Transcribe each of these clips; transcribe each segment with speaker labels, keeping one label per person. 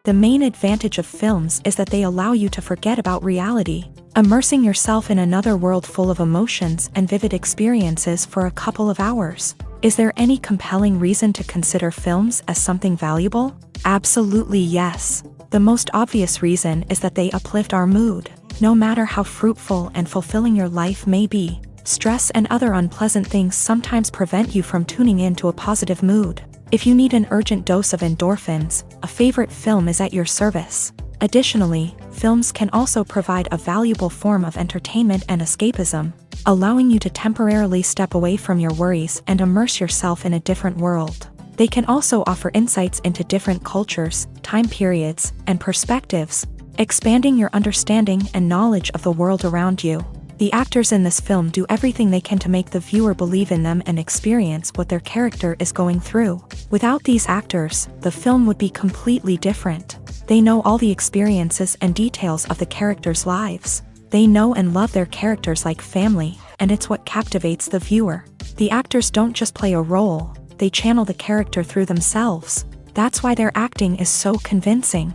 Speaker 1: The main advantage of films is that they allow you to forget about reality, immersing yourself in another world full of emotions and vivid experiences for a couple of hours. Is there any compelling reason to consider films as something valuable? Absolutely yes. The most obvious reason is that they uplift our mood. No matter how fruitful and fulfilling your life may be, stress and other unpleasant things sometimes prevent you from tuning into a positive mood. If you need an urgent dose of endorphins, a favorite film is at your service. Additionally, films can also provide a valuable form of entertainment and escapism, allowing you to temporarily step away from your worries and immerse yourself in a different world. They can also offer insights into different cultures, time periods, and perspectives, expanding your understanding and knowledge of the world around you. The actors in this film do everything they can to make the viewer believe in them and experience what their character is going through. Without these actors, the film would be completely different. They know all the experiences and details of the characters' lives. They know and love their characters like family, and it's what captivates the viewer. The actors don't just play a role, they channel the character through themselves. That's why their acting is so convincing.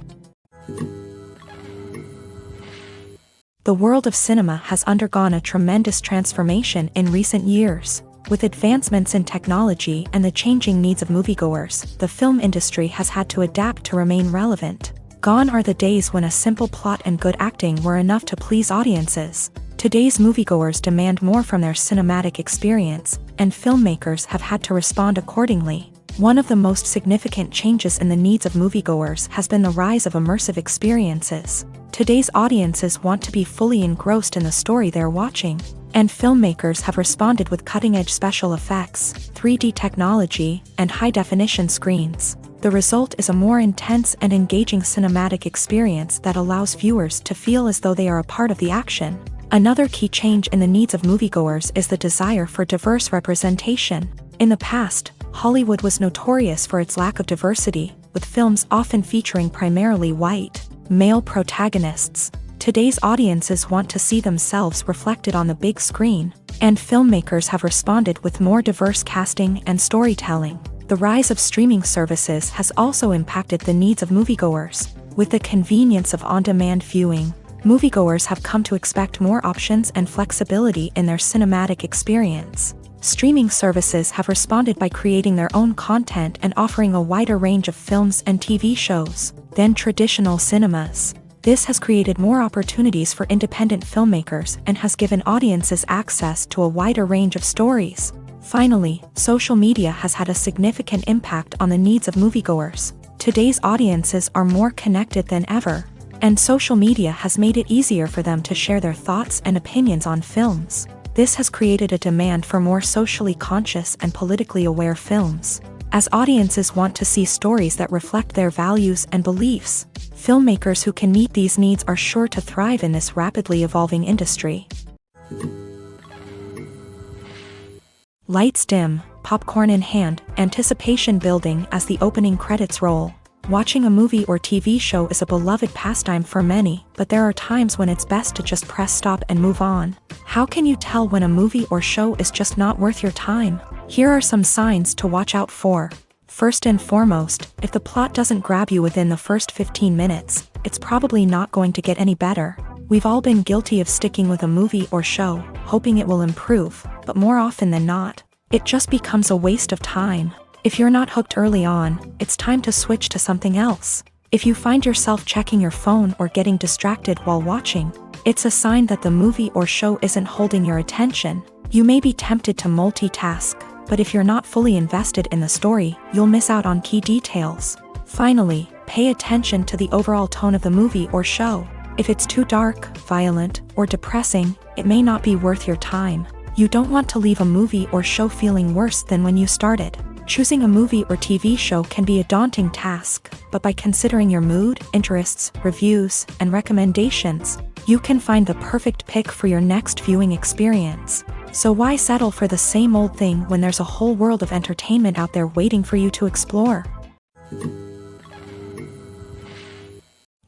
Speaker 1: The world of cinema has undergone a tremendous transformation in recent years. With advancements in technology and the changing needs of moviegoers, the film industry has had to adapt to remain relevant. Gone are the days when a simple plot and good acting were enough to please audiences. Today's moviegoers demand more from their cinematic experience, and filmmakers have had to respond accordingly. One of the most significant changes in the needs of moviegoers has been the rise of immersive experiences. Today's audiences want to be fully engrossed in the story they're watching, and filmmakers have responded with cutting-edge special effects, 3D technology, and high-definition screens. The result is a more intense and engaging cinematic experience that allows viewers to feel as though they are a part of the action. Another key change in the needs of moviegoers is the desire for diverse representation. In the past, Hollywood was notorious for its lack of diversity, with films often featuring primarily white, male protagonists. Today's audiences want to see themselves reflected on the big screen, and filmmakers have responded with more diverse casting and storytelling. The rise of streaming services has also impacted the needs of moviegoers. With the convenience of on-demand viewing, moviegoers have come to expect more options and flexibility in their cinematic experience. Streaming services have responded by creating their own content and offering a wider range of films and TV shows than traditional cinemas. This has created more opportunities for independent filmmakers and has given audiences access to a wider range of stories. Finally, social media has had a significant impact on the needs of moviegoers. Today's audiences are more connected than ever, and social media has made it easier for them to share their thoughts and opinions on films. This has created a demand for more socially conscious and politically aware films. As audiences want to see stories that reflect their values and beliefs, filmmakers who can meet these needs are sure to thrive in this rapidly evolving industry. Lights dim, popcorn in hand, anticipation building as the opening credits roll. Watching a movie or TV show is a beloved pastime for many, but there are times when it's best to just press stop and move on. How can you tell when a movie or show is just not worth your time? Here are some signs to watch out for. First and foremost, if the plot doesn't grab you within the first 15 minutes, it's probably not going to get any better. We've all been guilty of sticking with a movie or show, hoping it will improve, but more often than not, it just becomes a waste of time. If you're not hooked early on, it's time to switch to something else. If you find yourself checking your phone or getting distracted while watching, it's a sign that the movie or show isn't holding your attention. You may be tempted to multitask, but if you're not fully invested in the story, you'll miss out on key details. Finally, pay attention to the overall tone of the movie or show. If it's too dark, violent, or depressing, it may not be worth your time. You don't want to leave a movie or show feeling worse than when you started. Choosing a movie or TV show can be a daunting task, but by considering your mood, interests, reviews, and recommendations, you can find the perfect pick for your next viewing experience. So why settle for the same old thing when there's a whole world of entertainment out there waiting for you to explore?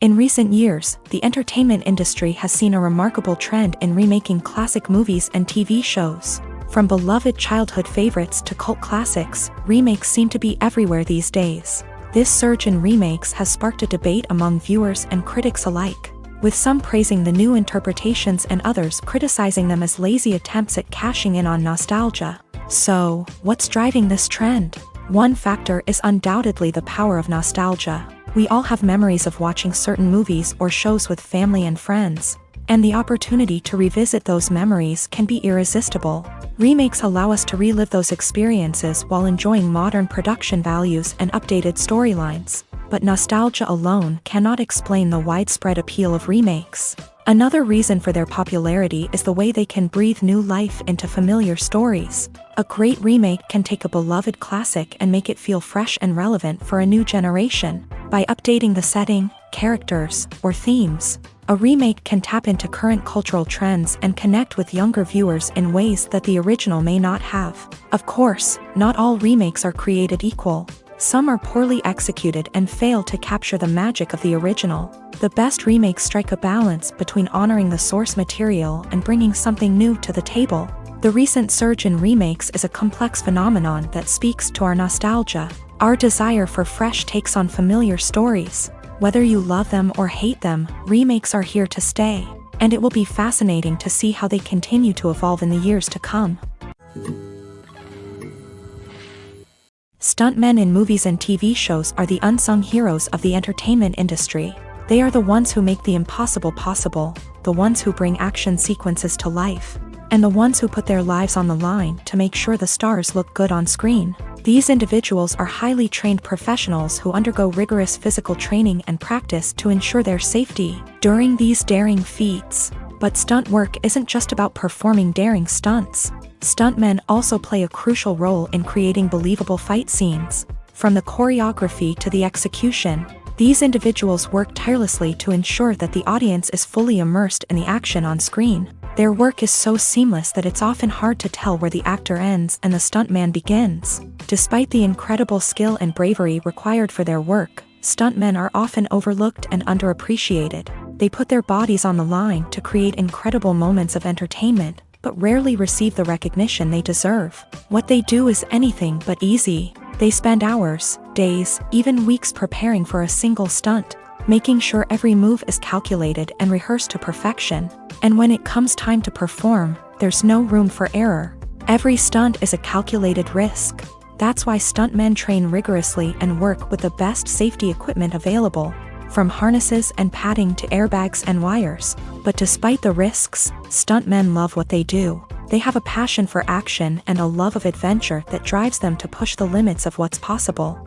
Speaker 1: In recent years, the entertainment industry has seen a remarkable trend in remaking classic movies and TV shows. From beloved childhood favorites to cult classics, remakes seem to be everywhere these days. This surge in remakes has sparked a debate among viewers and critics alike, with some praising the new interpretations and others criticizing them as lazy attempts at cashing in on nostalgia. So, what's driving this trend? One factor is undoubtedly the power of nostalgia. We all have memories of watching certain movies or shows with family and friends, and the opportunity to revisit those memories can be irresistible. Remakes allow us to relive those experiences while enjoying modern production values and updated storylines. But nostalgia alone cannot explain the widespread appeal of remakes. Another reason for their popularity is the way they can breathe new life into familiar stories. A great remake can take a beloved classic and make it feel fresh and relevant for a new generation. By updating the setting, characters, or themes, a remake can tap into current cultural trends and connect with younger viewers in ways that the original may not have. Of course, not all remakes are created equal. Some are poorly executed and fail to capture the magic of the original. The best remakes strike a balance between honoring the source material and bringing something new to the table. The recent surge in remakes is a complex phenomenon that speaks to our nostalgia, our desire for fresh takes on familiar stories. Whether you love them or hate them, remakes are here to stay, and it will be fascinating to see how they continue to evolve in the years to come. Stuntmen in movies and TV shows are the unsung heroes of the entertainment industry. They are the ones who make the impossible possible, the ones who bring action sequences to life, and the ones who put their lives on the line to make sure the stars look good on screen. These individuals are highly trained professionals who undergo rigorous physical training and practice to ensure their safety during these daring feats. But stunt work isn't just about performing daring stunts. Stuntmen also play a crucial role in creating believable fight scenes. From the choreography to the execution, these individuals work tirelessly to ensure that the audience is fully immersed in the action on screen. Their work is so seamless that it's often hard to tell where the actor ends and the stuntman begins. Despite the incredible skill and bravery required for their work, stuntmen are often overlooked and underappreciated. They put their bodies on the line to create incredible moments of entertainment, but rarely receive the recognition they deserve. What they do is anything but easy. They spend hours, days, even weeks preparing for a single stunt, making sure every move is calculated and rehearsed to perfection. And when it comes time to perform, there's no room for error. Every stunt is a calculated risk. That's why stuntmen train rigorously and work with the best safety equipment available, from harnesses and padding to airbags and wires. But despite the risks, stuntmen love what they do. They have a passion for action and a love of adventure that drives them to push the limits of what's possible.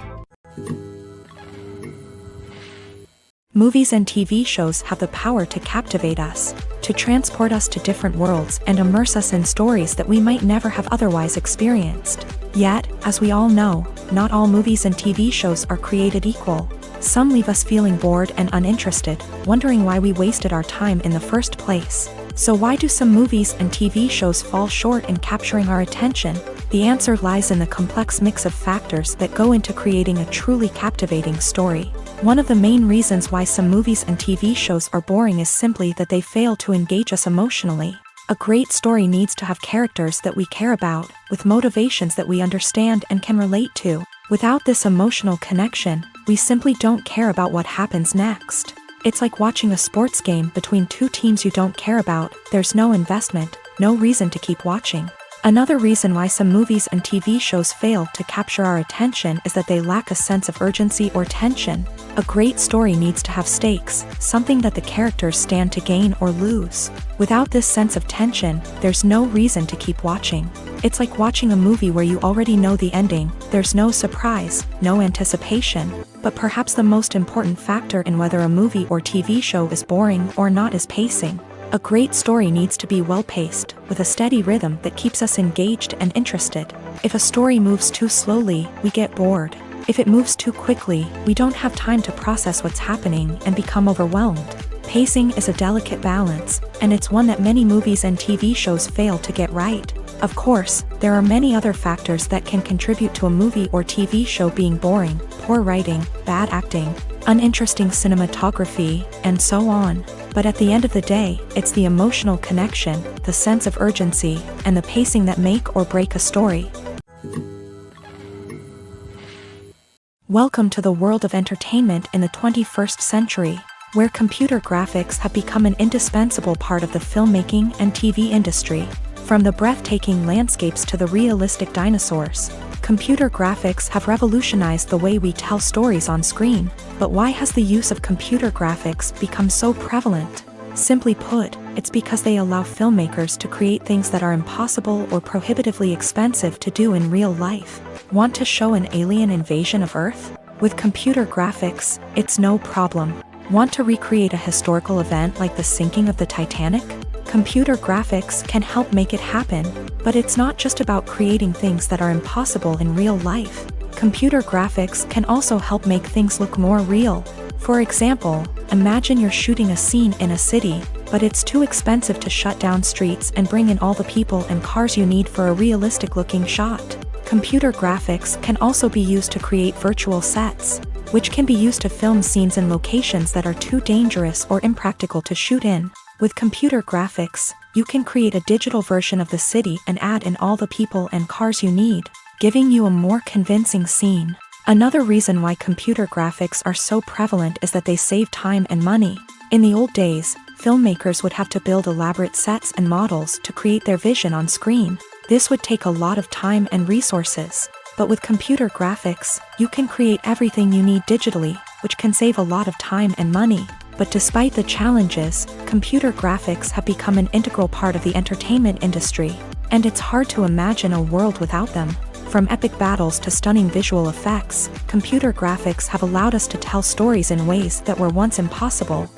Speaker 1: Movies and TV shows have the power to captivate us, to transport us to different worlds and immerse us in stories that we might never have otherwise experienced. Yet, as we all know, not all movies and TV shows are created equal. Some leave us feeling bored and uninterested, wondering why we wasted our time in the first place. So why do some movies and TV shows fall short in capturing our attention? The answer lies in the complex mix of factors that go into creating a truly captivating story. One of the main reasons why some movies and TV shows are boring is simply that they fail to engage us emotionally. A great story needs to have characters that we care about, with motivations that we understand and can relate to. Without this emotional connection, we simply don't care about what happens next. It's like watching a sports game between two teams you don't care about. There's no investment, no reason to keep watching. Another reason why some movies and TV shows fail to capture our attention is that they lack a sense of urgency or tension. A great story needs to have stakes, something that the characters stand to gain or lose. Without this sense of tension, there's no reason to keep watching. It's like watching a movie where you already know the ending. There's no surprise, no anticipation. But perhaps the most important factor in whether a movie or TV show is boring or not is pacing. A great story needs to be well-paced, with a steady rhythm that keeps us engaged and interested. If a story moves too slowly, we get bored. If it moves too quickly, we don't have time to process what's happening and become overwhelmed. Pacing is a delicate balance, and it's one that many movies and TV shows fail to get right. Of course, there are many other factors that can contribute to a movie or TV show being boring: poor writing, bad acting, uninteresting cinematography, and so on. But at the end of the day, it's the emotional connection, the sense of urgency, and the pacing that make or break a story. Welcome to the world of entertainment in the 21st century, where computer graphics have become an indispensable part of the filmmaking and TV industry. From the breathtaking landscapes to the realistic dinosaurs, computer graphics have revolutionized the way we tell stories on screen. But why has the use of computer graphics become so prevalent? Simply put, it's because they allow filmmakers to create things that are impossible or prohibitively expensive to do in real life. Want to show an alien invasion of Earth? With computer graphics, it's no problem. Want to recreate a historical event like the sinking of the Titanic? Computer graphics can help make it happen, but it's not just about creating things that are impossible in real life. Computer graphics can also help make things look more real. For example, imagine you're shooting a scene in a city, but it's too expensive to shut down streets and bring in all the people and cars you need for a realistic-looking shot. Computer graphics can also be used to create virtual sets, which can be used to film scenes in locations that are too dangerous or impractical to shoot in. With computer graphics, you can create a digital version of the city and add in all the people and cars you need, giving you a more convincing scene. Another reason why computer graphics are so prevalent is that they save time and money. In the old days, filmmakers would have to build elaborate sets and models to create their vision on screen. This would take a lot of time and resources. But with computer graphics, you can create everything you need digitally, which can save a lot of time and money. But despite the challenges, computer graphics have become an integral part of the entertainment industry, and it's hard to imagine a world without them. From epic battles to stunning visual effects, computer graphics have allowed us to tell stories in ways that were once impossible.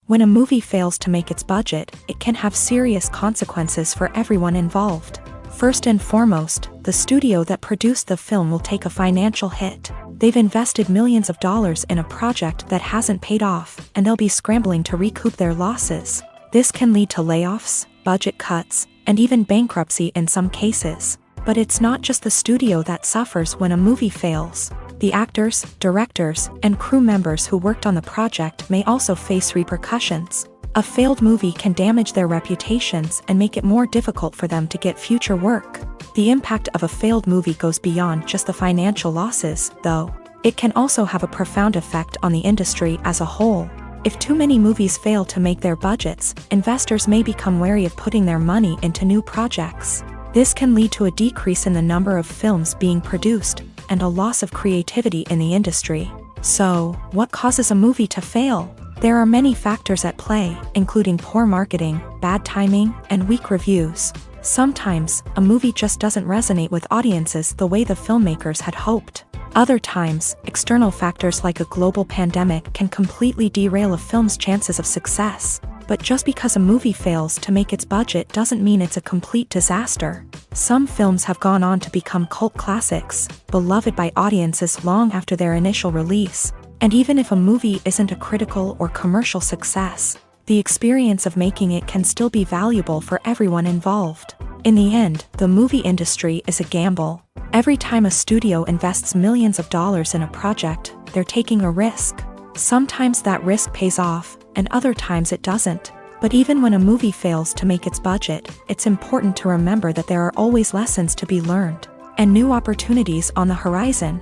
Speaker 1: When a movie fails to make its budget, it can have serious consequences for everyone involved. First and foremost, the studio that produced the film will take a financial hit. They've invested millions of dollars in a project that hasn't paid off, and they'll be scrambling to recoup their losses. This can lead to layoffs, budget cuts, and even bankruptcy in some cases. But it's not just the studio that suffers when a movie fails. The actors, directors, and crew members who worked on the project may also face repercussions. A failed movie can damage their reputations and make it more difficult for them to get future work. The impact of a failed movie goes beyond just the financial losses, though. It can also have a profound effect on the industry as a whole. If too many movies fail to make their budgets, investors may become wary of putting their money into new projects. This can lead to a decrease in the number of films being produced, and a loss of creativity in the industry. So, what causes a movie to fail? There are many factors at play, including poor marketing, bad timing, and weak reviews. Sometimes, a movie just doesn't resonate with audiences the way the filmmakers had hoped. Other times, external factors like a global pandemic can completely derail a film's chances of success. But just because a movie fails to make its budget doesn't mean it's a complete disaster. Some films have gone on to become cult classics, beloved by audiences long after their initial release. And even if a movie isn't a critical or commercial success, the experience of making it can still be valuable for everyone involved. In the end, the movie industry is a gamble. Every time a studio invests millions of dollars in a project, they're taking a risk. Sometimes that risk pays off, and other times it doesn't. But even when a movie fails to make its budget, it's important to remember that there are always lessons to be learned, and new opportunities on the horizon.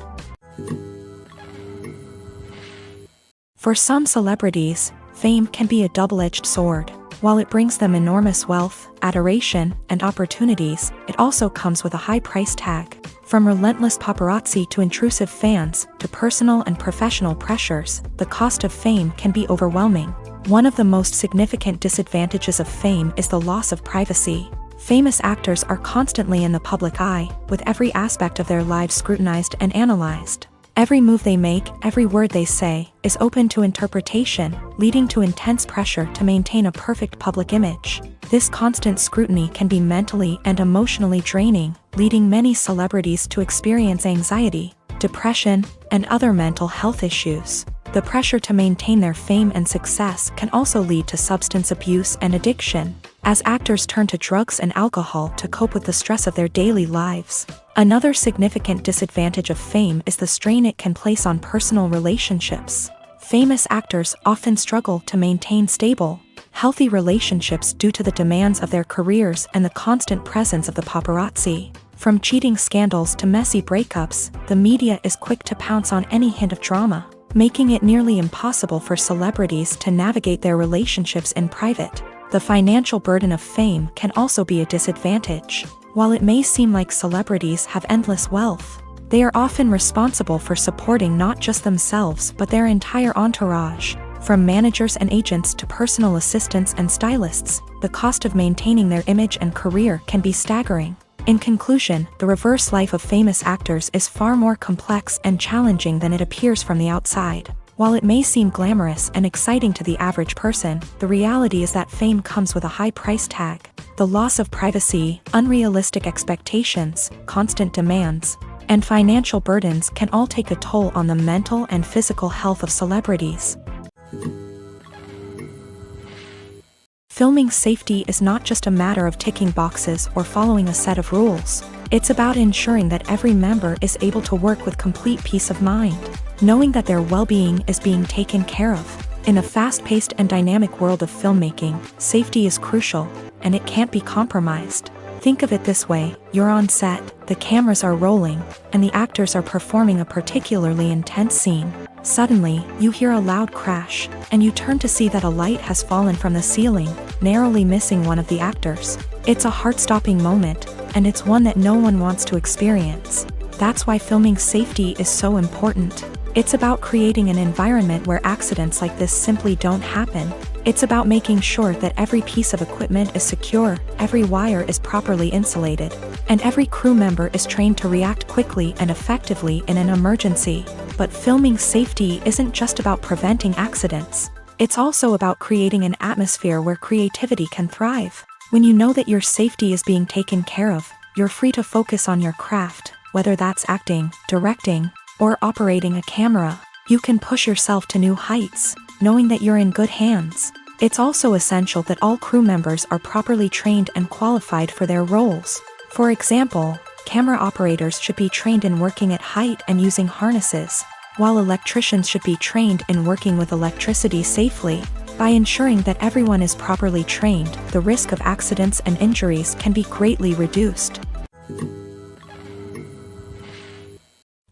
Speaker 1: For some celebrities, fame can be a double-edged sword. While it brings them enormous wealth, adoration, and opportunities, it also comes with a high price tag. From relentless paparazzi to intrusive fans, to personal and professional pressures, the cost of fame can be overwhelming. One of the most significant disadvantages of fame is the loss of privacy. Famous actors are constantly in the public eye, with every aspect of their lives scrutinized and analyzed. Every move they make, every word they say, is open to interpretation, leading to intense pressure to maintain a perfect public image. This constant scrutiny can be mentally and emotionally draining, leading many celebrities to experience anxiety, depression, and other mental health issues. The pressure to maintain their fame and success can also lead to substance abuse and addiction, as actors turn to drugs and alcohol to cope with the stress of their daily lives. Another significant disadvantage of fame is the strain it can place on personal relationships. Famous actors often struggle to maintain stable, healthy relationships due to the demands of their careers and the constant presence of the paparazzi. From cheating scandals to messy breakups, the media is quick to pounce on any hint of drama, making it nearly impossible for celebrities to navigate their relationships in private. The financial burden of fame can also be a disadvantage. While it may seem like celebrities have endless wealth, they are often responsible for supporting not just themselves but their entire entourage. From managers and agents to personal assistants and stylists, the cost of maintaining their image and career can be staggering. In conclusion, the reverse life of famous actors is far more complex and challenging than it appears from the outside. While it may seem glamorous and exciting to the average person, the reality is that fame comes with a high price tag. The loss of privacy, unrealistic expectations, constant demands, and financial burdens can all take a toll on the mental and physical health of celebrities. Filming safety is not just a matter of ticking boxes or following a set of rules. It's about ensuring that every member is able to work with complete peace of mind, knowing that their well-being is being taken care of. In a fast-paced and dynamic world of filmmaking, safety is crucial, and it can't be compromised. Think of it this way: you're on set, the cameras are rolling, and the actors are performing a particularly intense scene. Suddenly, you hear a loud crash, and you turn to see that a light has fallen from the ceiling, narrowly missing one of the actors. It's a heart-stopping moment, and it's one that no one wants to experience. That's why filming safety is so important. It's about creating an environment where accidents like this simply don't happen. It's about making sure that every piece of equipment is secure, every wire is properly insulated, and every crew member is trained to react quickly and effectively in an emergency. But filming safety isn't just about preventing accidents. It's also about creating an atmosphere where creativity can thrive. When you know that your safety is being taken care of, you're free to focus on your craft, whether that's acting, directing, or operating a camera. You can push yourself to new heights, knowing that you're in good hands. It's also essential that all crew members are properly trained and qualified for their roles. For example, camera operators should be trained in working at height and using harnesses, while electricians should be trained in working with electricity safely. By ensuring that everyone is properly trained, the risk of accidents and injuries can be greatly reduced.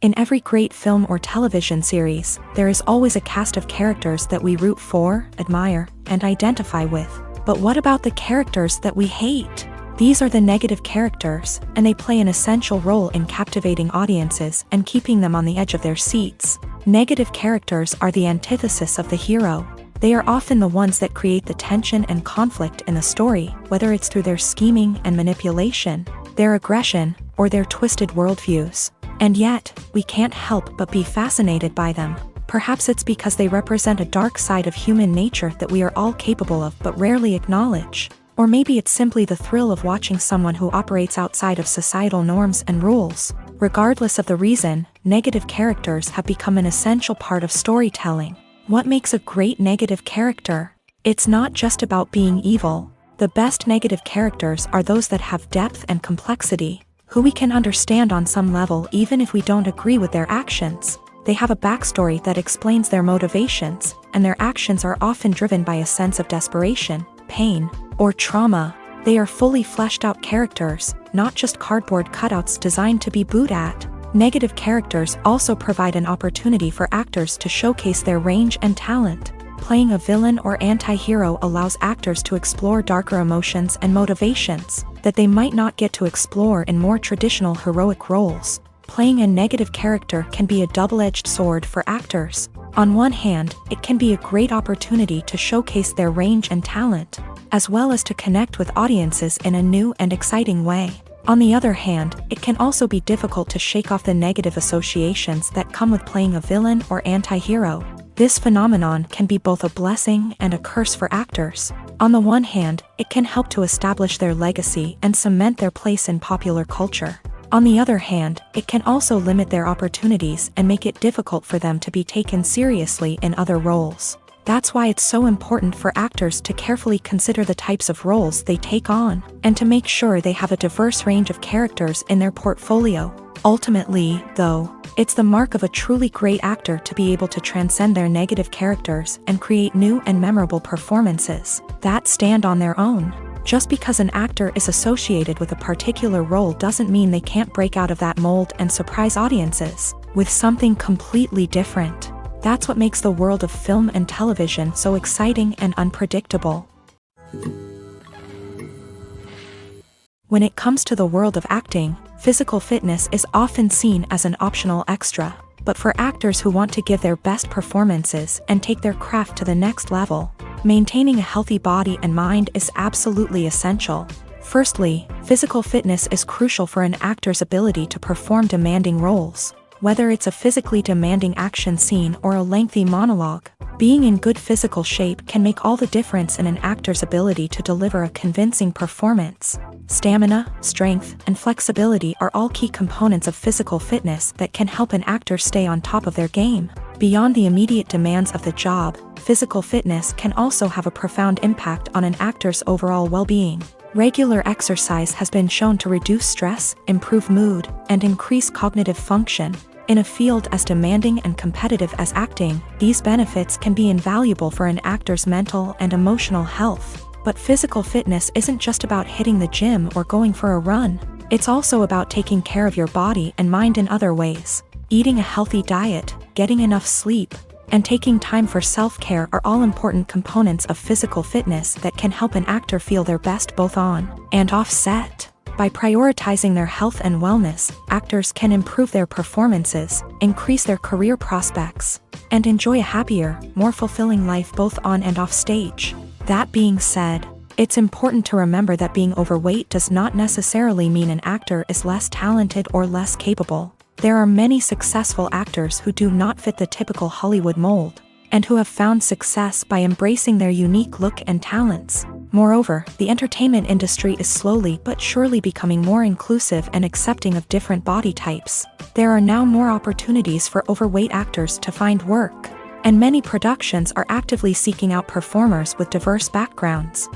Speaker 1: In every great film or television series, there is always a cast of characters that we root for, admire, and identify with. But what about the characters that we hate? These are the negative characters, and they play an essential role in captivating audiences and keeping them on the edge of their seats. Negative characters are the antithesis of the hero. They are often the ones that create the tension and conflict in the story, whether it's through their scheming and manipulation, their aggression, or their twisted worldviews. And yet, we can't help but be fascinated by them. Perhaps it's because they represent a dark side of human nature that we are all capable of but rarely acknowledge. Or maybe it's simply the thrill of watching someone who operates outside of societal norms and rules. Regardless of the reason, negative characters have become an essential part of storytelling. What makes a great negative character? It's not just about being evil. The best negative characters are those that have depth and complexity, who we can understand on some level even if we don't agree with their actions. They have a backstory that explains their motivations, and their actions are often driven by a sense of desperation, pain, or trauma. They are fully fleshed out characters, not just cardboard cutouts designed to be booed at. Negative characters also provide an opportunity for actors to showcase their range and talent. Playing a villain or anti-hero allows actors to explore darker emotions and motivations that they might not get to explore in more traditional heroic roles. Playing a negative character can be a double-edged sword for actors. On one hand, it can be a great opportunity to showcase their range and talent, as well as to connect with audiences in a new and exciting way. On the other hand, it can also be difficult to shake off the negative associations that come with playing a villain or anti-hero. This phenomenon can be both a blessing and a curse for actors. On the one hand, it can help to establish their legacy and cement their place in popular culture. On the other hand, it can also limit their opportunities and make it difficult for them to be taken seriously in other roles. That's why it's so important for actors to carefully consider the types of roles they take on, and to make sure they have a diverse range of characters in their portfolio. Ultimately, though, it's the mark of a truly great actor to be able to transcend their negative characters and create new and memorable performances that stand on their own. Just because an actor is associated with a particular role doesn't mean they can't break out of that mold and surprise audiences with something completely different. That's what makes the world of film and television so exciting and unpredictable. When it comes to the world of acting, physical fitness is often seen as an optional extra. But for actors who want to give their best performances and take their craft to the next level, maintaining a healthy body and mind is absolutely essential. Firstly, physical fitness is crucial for an actor's ability to perform demanding roles. Whether it's a physically demanding action scene or a lengthy monologue, being in good physical shape can make all the difference in an actor's ability to deliver a convincing performance. Stamina, strength, and flexibility are all key components of physical fitness that can help an actor stay on top of their game. Beyond the immediate demands of the job, physical fitness can also have a profound impact on an actor's overall well-being. Regular exercise has been shown to reduce stress, improve mood, and increase cognitive function. In a field as demanding and competitive as acting, these benefits can be invaluable for an actor's mental and emotional health. But physical fitness isn't just about hitting the gym or going for a run. It's also about taking care of your body and mind in other ways. Eating a healthy diet, getting enough sleep, and taking time for self-care are all important components of physical fitness that can help an actor feel their best both on and off set. By prioritizing their health and wellness, actors can improve their performances, increase their career prospects, and enjoy a happier, more fulfilling life both on and off stage. That being said, it's important to remember that being overweight does not necessarily mean an actor is less talented or less capable. There are many successful actors who do not fit the typical Hollywood mold, and who have found success by embracing their unique look and talents. Moreover, the entertainment industry is slowly but surely becoming more inclusive and accepting of different body types. There are now more opportunities for overweight actors to find work, and many productions are actively seeking out performers with diverse backgrounds.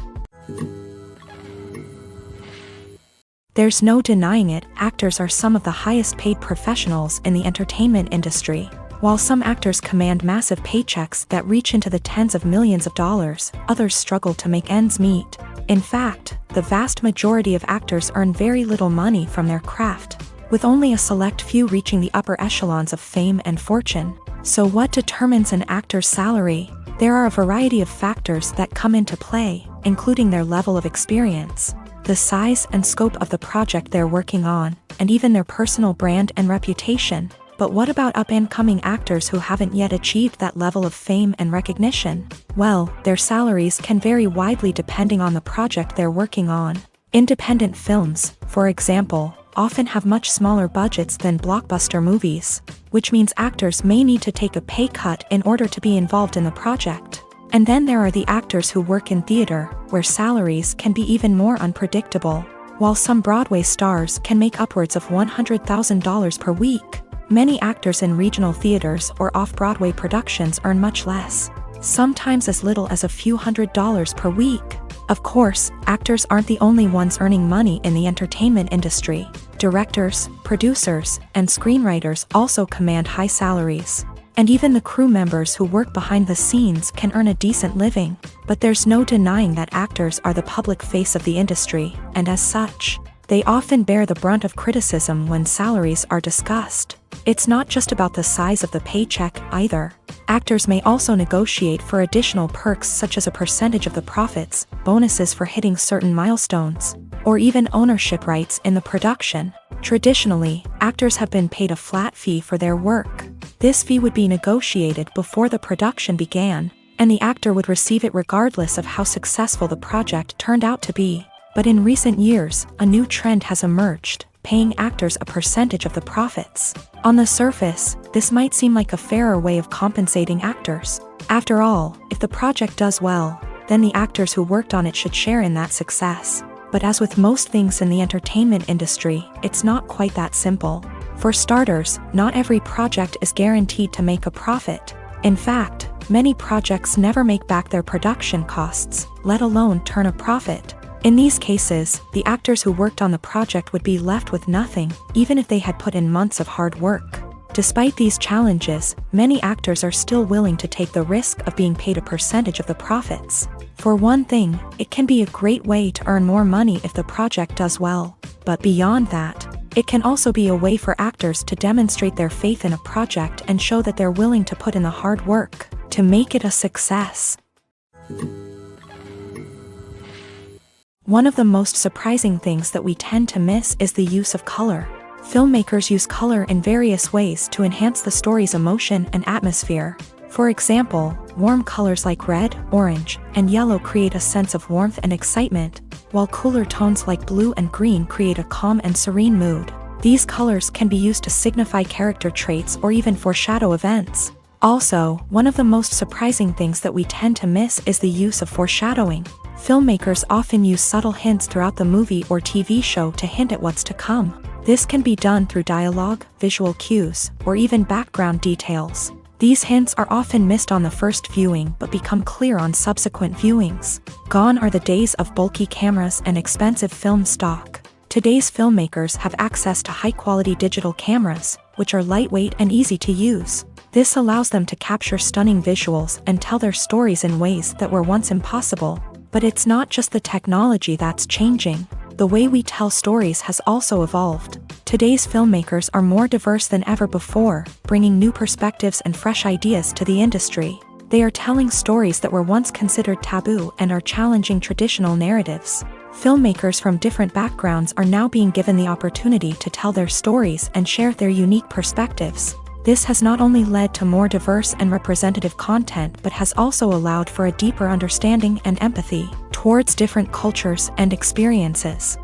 Speaker 1: There's no denying it, actors are some of the highest paid professionals in the entertainment industry. While some actors command massive paychecks that reach into the tens of millions of dollars, others struggle to make ends meet. In fact, the vast majority of actors earn very little money from their craft, with only a select few reaching the upper echelons of fame and fortune. So what determines an actor's salary? There are a variety of factors that come into play, including their level of experience, the size and scope of the project they're working on, and even their personal brand and reputation. But what about up-and-coming actors who haven't yet achieved that level of fame and recognition? Well, their salaries can vary widely depending on the project they're working on. Independent films, for example, often have much smaller budgets than blockbuster movies, which means actors may need to take a pay cut in order to be involved in the project. And then there are the actors who work in theater, where salaries can be even more unpredictable. While some Broadway stars can make upwards of $100,000 per week, many actors in regional theaters or off-Broadway productions earn much less, sometimes as little as a few $100s per week. Of course, actors aren't the only ones earning money in the entertainment industry. Directors, producers, and screenwriters also command high salaries. And even the crew members who work behind the scenes can earn a decent living. But there's no denying that actors are the public face of the industry, and as such, they often bear the brunt of criticism when salaries are discussed. It's not just about the size of the paycheck either. Actors may also negotiate for additional perks such as a percentage of the profits, bonuses for hitting certain milestones, or even ownership rights in the production. Traditionally, actors have been paid a flat fee for their work. This fee would be negotiated before the production began, and the actor would receive it regardless of how successful the project turned out to be. But in recent years, a new trend has emerged, paying actors a percentage of the profits. On the surface, this might seem like a fairer way of compensating actors. After all, if the project does well, then the actors who worked on it should share in that success. But as with most things in the entertainment industry, it's not quite that simple. For starters, not every project is guaranteed to make a profit. In fact, many projects never make back their production costs, let alone turn a profit. In these cases, the actors who worked on the project would be left with nothing, even if they had put in months of hard work. Despite these challenges, many actors are still willing to take the risk of being paid a percentage of the profits. For one thing, it can be a great way to earn more money if the project does well. But beyond that, it can also be a way for actors to demonstrate their faith in a project and show that they're willing to put in the hard work to make it a success. One of the most surprising things that we tend to miss is the use of color. Filmmakers use color in various ways to enhance the story's emotion and atmosphere. For example, warm colors like red, orange, and yellow create a sense of warmth and excitement, while cooler tones like blue and green create a calm and serene mood. These colors can be used to signify character traits or even foreshadow events. Also, one of the most surprising things that we tend to miss is the use of foreshadowing. Filmmakers often use subtle hints throughout the movie or TV show to hint at what's to come. This can be done through dialogue, visual cues, or even background details. These hints are often missed on the first viewing but become clear on subsequent viewings. Gone are the days of bulky cameras and expensive film stock. Today's filmmakers have access to high-quality digital cameras, which are lightweight and easy to use. This allows them to capture stunning visuals and tell their stories in ways that were once impossible. But it's not just the technology that's changing. The way we tell stories has also evolved. Today's filmmakers are more diverse than ever before, bringing new perspectives and fresh ideas to the industry. They are telling stories that were once considered taboo and are challenging traditional narratives. Filmmakers from different backgrounds are now being given the opportunity to tell their stories and share their unique perspectives. This has not only led to more diverse and representative content but has also allowed for a deeper understanding and empathy towards different cultures and experiences.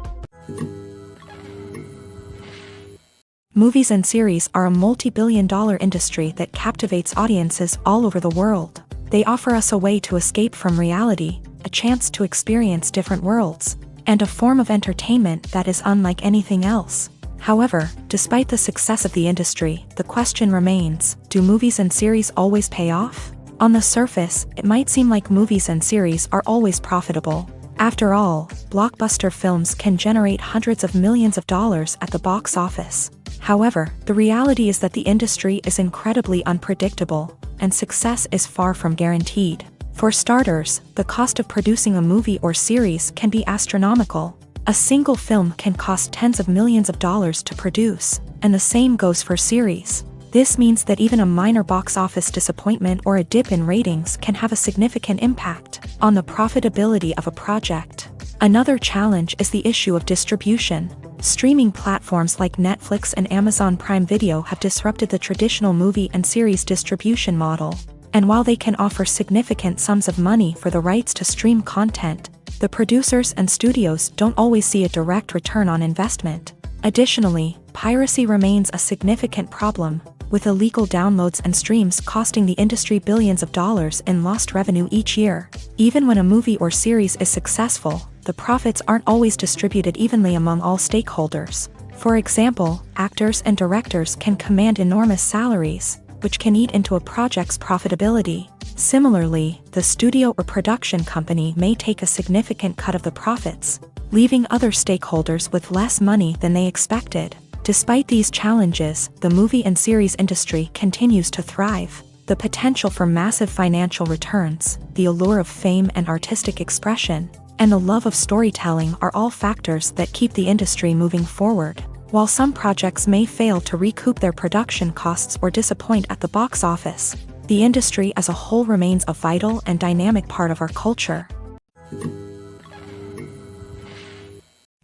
Speaker 1: Movies and series are a multi-billion-dollar industry that captivates audiences all over the world. They offer us a way to escape from reality, a chance to experience different worlds, and a form of entertainment that is unlike anything else. However, despite the success of the industry, the question remains, do movies and series always pay off? On the surface, it might seem like movies and series are always profitable. After all, blockbuster films can generate hundreds of millions of dollars at the box office. However, the reality is that the industry is incredibly unpredictable, and success is far from guaranteed. For starters, the cost of producing a movie or series can be astronomical. A single film can cost tens of millions of dollars to produce, and the same goes for series. This means that even a minor box office disappointment or a dip in ratings can have a significant impact on the profitability of a project. Another challenge is the issue of distribution. Streaming platforms like Netflix and Amazon Prime Video have disrupted the traditional movie and series distribution model. And while they can offer significant sums of money for the rights to stream content, the producers and studios don't always see a direct return on investment. Additionally, piracy remains a significant problem, with illegal downloads and streams costing the industry billions of dollars in lost revenue each year. Even when a movie or series is successful, the profits aren't always distributed evenly among all stakeholders. For example, actors and directors can command enormous salaries, which can eat into a project's profitability. Similarly, the studio or production company may take a significant cut of the profits, leaving other stakeholders with less money than they expected. Despite these challenges, the movie and series industry continues to thrive. The potential for massive financial returns, the allure of fame and artistic expression, and the love of storytelling are all factors that keep the industry moving forward. While some projects may fail to recoup their production costs or disappoint at the box office, the industry as a whole remains a vital and dynamic part of our culture.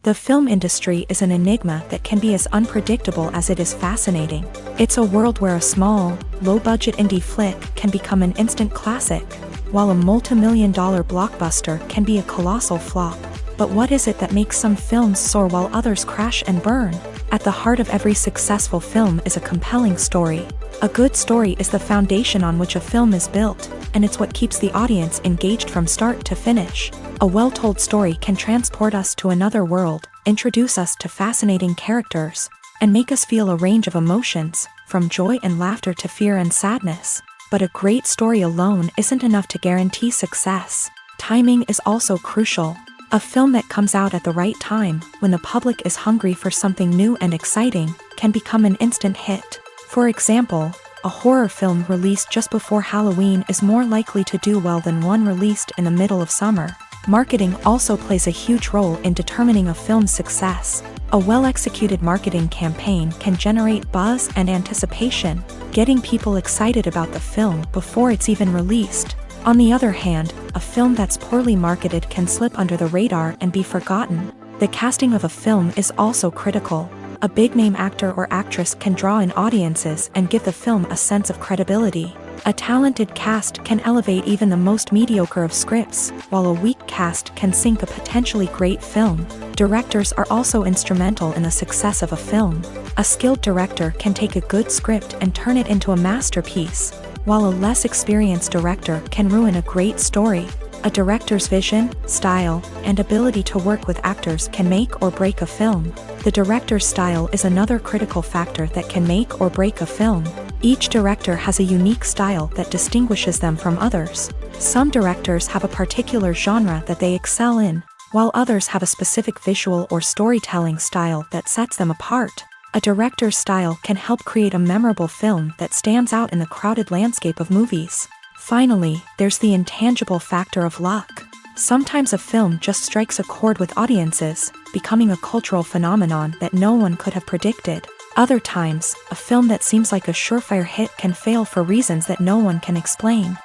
Speaker 1: The film industry is an enigma that can be as unpredictable as it is fascinating. It's a world where a small, low-budget indie flick can become an instant classic, while a multi-million-dollar blockbuster can be a colossal flop. But what is it that makes some films soar while others crash and burn? At the heart of every successful film is a compelling story. A good story is the foundation on which a film is built, and it's what keeps the audience engaged from start to finish. A well-told story can transport us to another world, introduce us to fascinating characters, and make us feel a range of emotions, from joy and laughter to fear and sadness. But a great story alone isn't enough to guarantee success. Timing is also crucial. A film that comes out at the right time, when the public is hungry for something new and exciting, can become an instant hit. For example, a horror film released just before Halloween is more likely to do well than one released in the middle of summer. Marketing also plays a huge role in determining a film's success. A well-executed marketing campaign can generate buzz and anticipation, getting people excited about the film before it's even released. On the other hand, a film that's poorly marketed can slip under the radar and be forgotten. The casting of a film is also critical. A big-name actor or actress can draw in audiences and give the film a sense of credibility. A talented cast can elevate even the most mediocre of scripts, while a weak cast can sink a potentially great film. Directors are also instrumental in the success of a film. A skilled director can take a good script and turn it into a masterpiece, while a less experienced director can ruin a great story. A director's vision, style, and ability to work with actors can make or break a film. The director's style is another critical factor that can make or break a film. Each director has a unique style that distinguishes them from others. Some directors have a particular genre that they excel in, while others have a specific visual or storytelling style that sets them apart. A director's style can help create a memorable film that stands out in the crowded landscape of movies. Finally, there's the intangible factor of luck. Sometimes a film just strikes a chord with audiences, becoming a cultural phenomenon that no one could have predicted. Other times, a film that seems like a surefire hit can fail for reasons that no one can explain.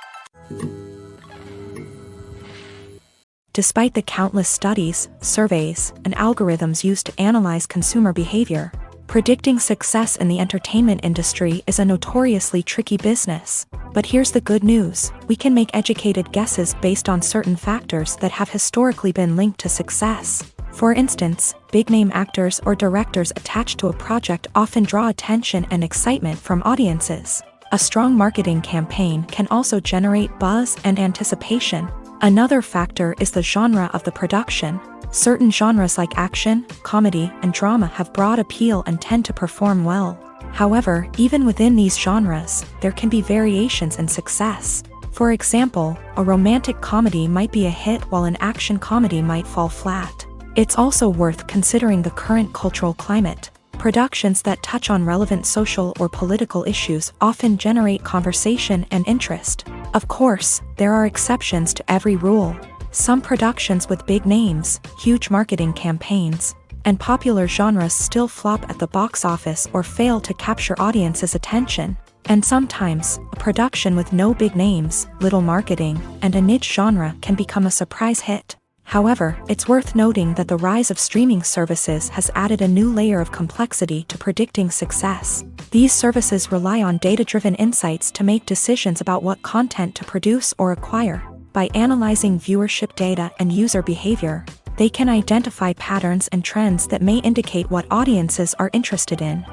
Speaker 1: Despite the countless studies, surveys, and algorithms used to analyze consumer behavior, predicting success in the entertainment industry is a notoriously tricky business. But here's the good news: we can make educated guesses based on certain factors that have historically been linked to success. For instance, big-name actors or directors attached to a project often draw attention and excitement from audiences. A strong marketing campaign can also generate buzz and anticipation. Another factor is the genre of the production. Certain genres like action, comedy, and drama have broad appeal and tend to perform well. However, even within these genres, there can be variations in success. For example, a romantic comedy might be a hit while an action comedy might fall flat. It's also worth considering the current cultural climate. Productions that touch on relevant social or political issues often generate conversation and interest. Of course, there are exceptions to every rule. Some productions with big names, huge marketing campaigns, and popular genres still flop at the box office or fail to capture audiences' attention. And sometimes, a production with no big names, little marketing, and a niche genre can become a surprise hit. However, it's worth noting that the rise of streaming services has added a new layer of complexity to predicting success. These services rely on data-driven insights to make decisions about what content to produce or acquire. By analyzing viewership data and user behavior, they can identify patterns and trends that may indicate what audiences are interested in.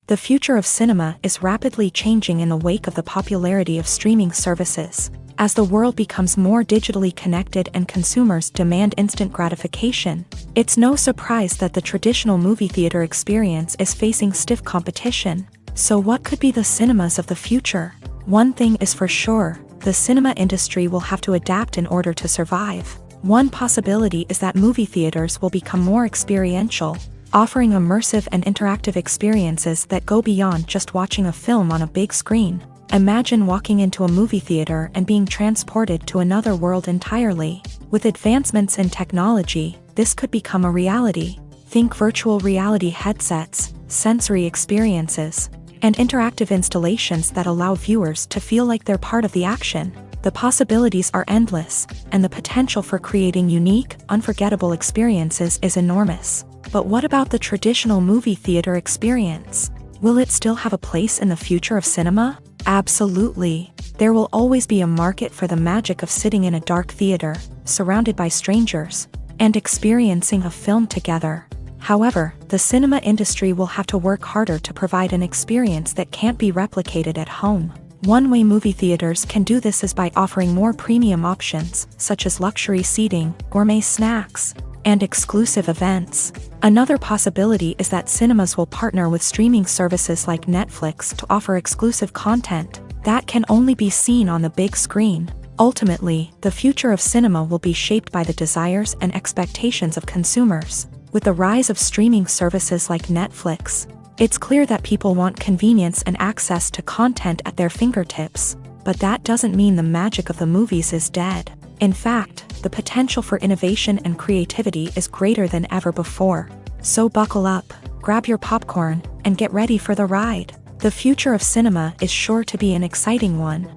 Speaker 1: The future of cinema is rapidly changing in the wake of the popularity of streaming services. As the world becomes more digitally connected and consumers demand instant gratification, it's no surprise that the traditional movie theater experience is facing stiff competition. So what could be the cinemas of the future? One thing is for sure: the cinema industry will have to adapt in order to survive. One possibility is that movie theaters will become more experiential, offering immersive and interactive experiences that go beyond just watching a film on a big screen. Imagine walking into a movie theater and being transported to another world entirely. With advancements in technology, this could become a reality. Think virtual reality headsets, sensory experiences, and interactive installations that allow viewers to feel like they're part of the action. The possibilities are endless, and the potential for creating unique, unforgettable experiences is enormous. But what about the traditional movie theater experience? Will it still have a place in the future of cinema? Absolutely. There will always be a market for the magic of sitting in a dark theater, surrounded by strangers, and experiencing a film together. However, the cinema industry will have to work harder to provide an experience that can't be replicated at home. One way movie theaters can do this is by offering more premium options, such as luxury seating, gourmet snacks, and exclusive events. Another possibility is that cinemas will partner with streaming services like Netflix to offer exclusive content that can only be seen on the big screen. Ultimately, the future of cinema will be shaped by the desires and expectations of consumers. With With the rise of streaming services like Netflix, it's clear that people want convenience and access to content at their fingertips, but that doesn't mean the magic of the movies is dead. In fact, the potential for innovation and creativity is greater than ever before. So buckle up, grab your popcorn, and get ready for the ride. The future of cinema is sure to be an exciting one.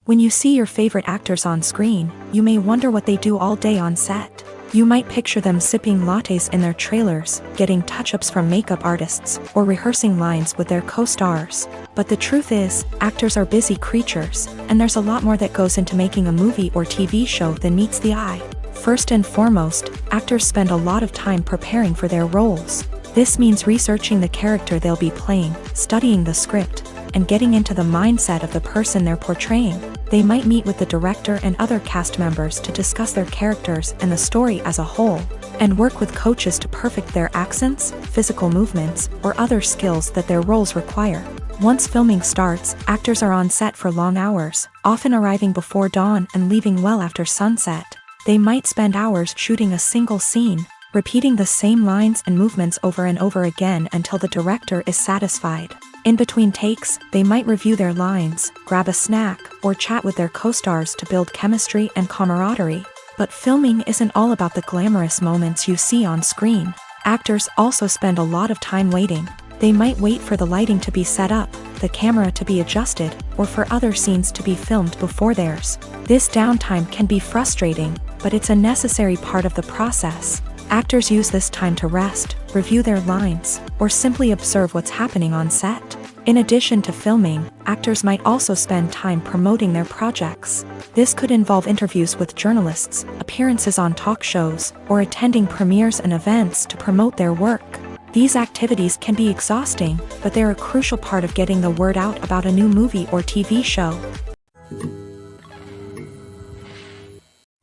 Speaker 1: When you see your favorite actors on screen, you may wonder what they do all day on set. You might picture them sipping lattes in their trailers, getting touch-ups from makeup artists, or rehearsing lines with their co-stars. But the truth is, actors are busy creatures, and there's a lot more that goes into making a movie or TV show than meets the eye. First and foremost, actors spend a lot of time preparing for their roles. This means researching the character they'll be playing, studying the script, and getting into the mindset of the person they're portraying. They might meet with the director and other cast members to discuss their characters and the story as a whole, and work with coaches to perfect their accents, physical movements, or other skills that their roles require. Once filming starts, actors are on set for long hours, often arriving before dawn and leaving well after sunset. They might spend hours shooting a single scene, repeating the same lines and movements over and over again until the director is satisfied. In between takes, they might review their lines, grab a snack, or chat with their co-stars to build chemistry and camaraderie. But filming isn't all about the glamorous moments you see on screen. Actors also spend a lot of time waiting. They might wait for the lighting to be set up, the camera to be adjusted, or for other scenes to be filmed before theirs. This downtime can be frustrating, but it's a necessary part of the process. Actors use this time to rest, review their lines, or simply observe what's happening on set. In addition to filming, actors might also spend time promoting their projects. This could involve interviews with journalists, appearances on talk shows, or attending premieres and events to promote their work. These activities can be exhausting, but they're a crucial part of getting the word out about a new movie or TV show.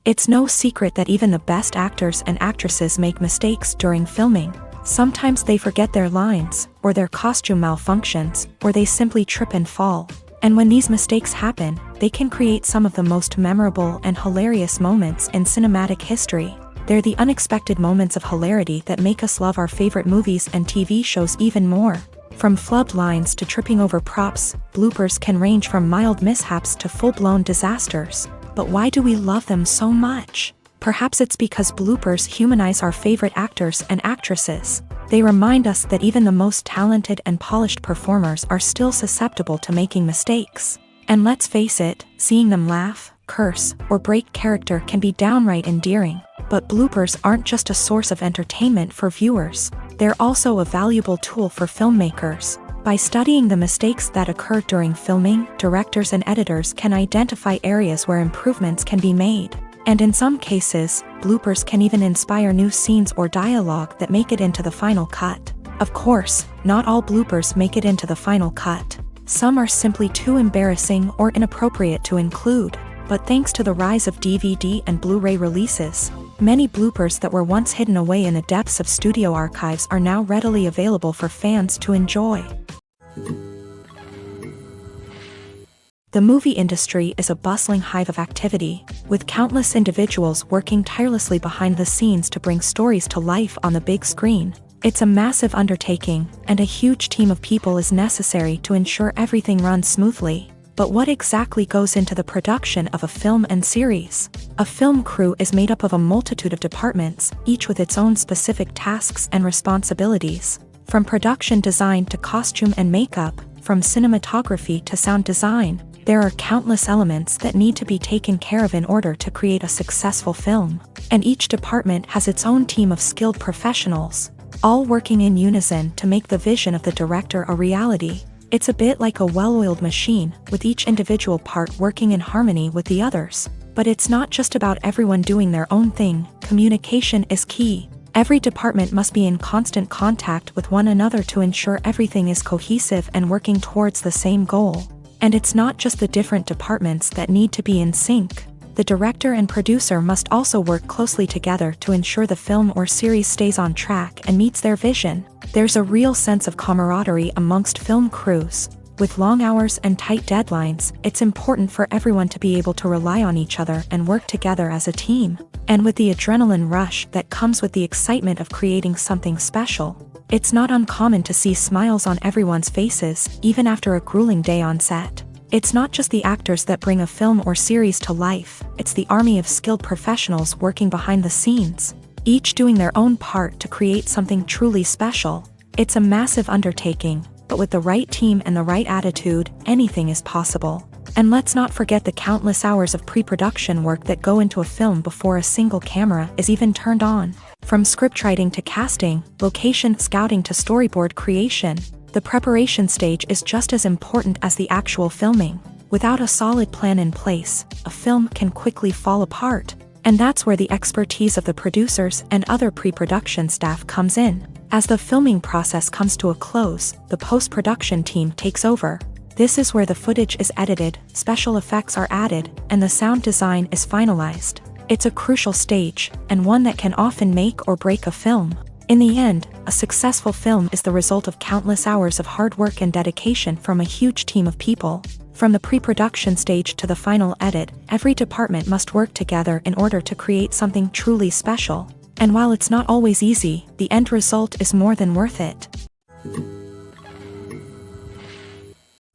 Speaker 1: It's no secret that even the best actors and actresses make mistakes during filming. Sometimes they forget their lines, or their costume malfunctions, or they simply trip and fall. And when these mistakes happen, they can create some of the most memorable and hilarious moments in cinematic history. They're the unexpected moments of hilarity that make us love our favorite movies and TV shows even more. From flubbed lines to tripping over props, bloopers can range from mild mishaps to full-blown disasters. But why do we love them so much? Perhaps it's because bloopers humanize our favorite actors and actresses. They remind us that even the most talented and polished performers are still susceptible to making mistakes. And let's face it, seeing them laugh, curse, or break character can be downright endearing. But bloopers aren't just a source of entertainment for viewers. They're also a valuable tool for filmmakers. By studying the mistakes that occur during filming, directors and editors can identify areas where improvements can be made. And in some cases, bloopers can even inspire new scenes or dialogue that make it into the final cut. Of course, not all bloopers make it into the final cut. Some are simply too embarrassing or inappropriate to include. But thanks to the rise of DVD and Blu-ray releases, many bloopers that were once hidden away in the depths of studio archives are now readily available for fans to enjoy. The movie industry is a bustling hive of activity, with countless individuals working tirelessly behind the scenes to bring stories to life on the big screen. It's a massive undertaking, and a huge team of people is necessary to ensure everything runs smoothly. But what exactly goes into the production of a film and series? A film crew is made up of a multitude of departments, each with its own specific tasks and responsibilities. From production design to costume and makeup, from cinematography to sound design, there are countless elements that need to be taken care of in order to create a successful film. And each department has its own team of skilled professionals, all working in unison to make the vision of the director a reality. It's a bit like a well-oiled machine, with each individual part working in harmony with the others. But it's not just about everyone doing their own thing. Communication is key. Every department must be in constant contact with one another to ensure everything is cohesive and working towards the same goal. And it's not just the different departments that need to be in sync. The director and producer must also work closely together to ensure the film or series stays on track and meets their vision. There's a real sense of camaraderie amongst film crews, With long hours and tight deadlines, it's important for everyone to be able to rely on each other and work together as a team. And with the adrenaline rush that comes with the excitement of creating something special, it's not uncommon to see smiles on everyone's faces, even after a grueling day on set. It's not just the actors that bring a film or series to life, it's the army of skilled professionals working behind the scenes, each doing their own part to create something truly special. It's a massive undertaking, but with the right team and the right attitude, anything is possible. And let's not forget the countless hours of pre-production work that go into a film before a single camera is even turned on. From scriptwriting to casting, location scouting to storyboard creation, the preparation stage is just as important as the actual filming. Without a solid plan in place, a film can quickly fall apart. And that's where the expertise of the producers and other pre-production staff comes in. As the filming process comes to a close, the post-production team takes over. This is where the footage is edited, special effects are added, and the sound design is finalized. It's a crucial stage, and one that can often make or break a film. In the end, a successful film is the result of countless hours of hard work and dedication from a huge team of people. From the pre-production stage to the final edit, every department must work together in order to create something truly special. And while it's not always easy, the end result is more than worth it.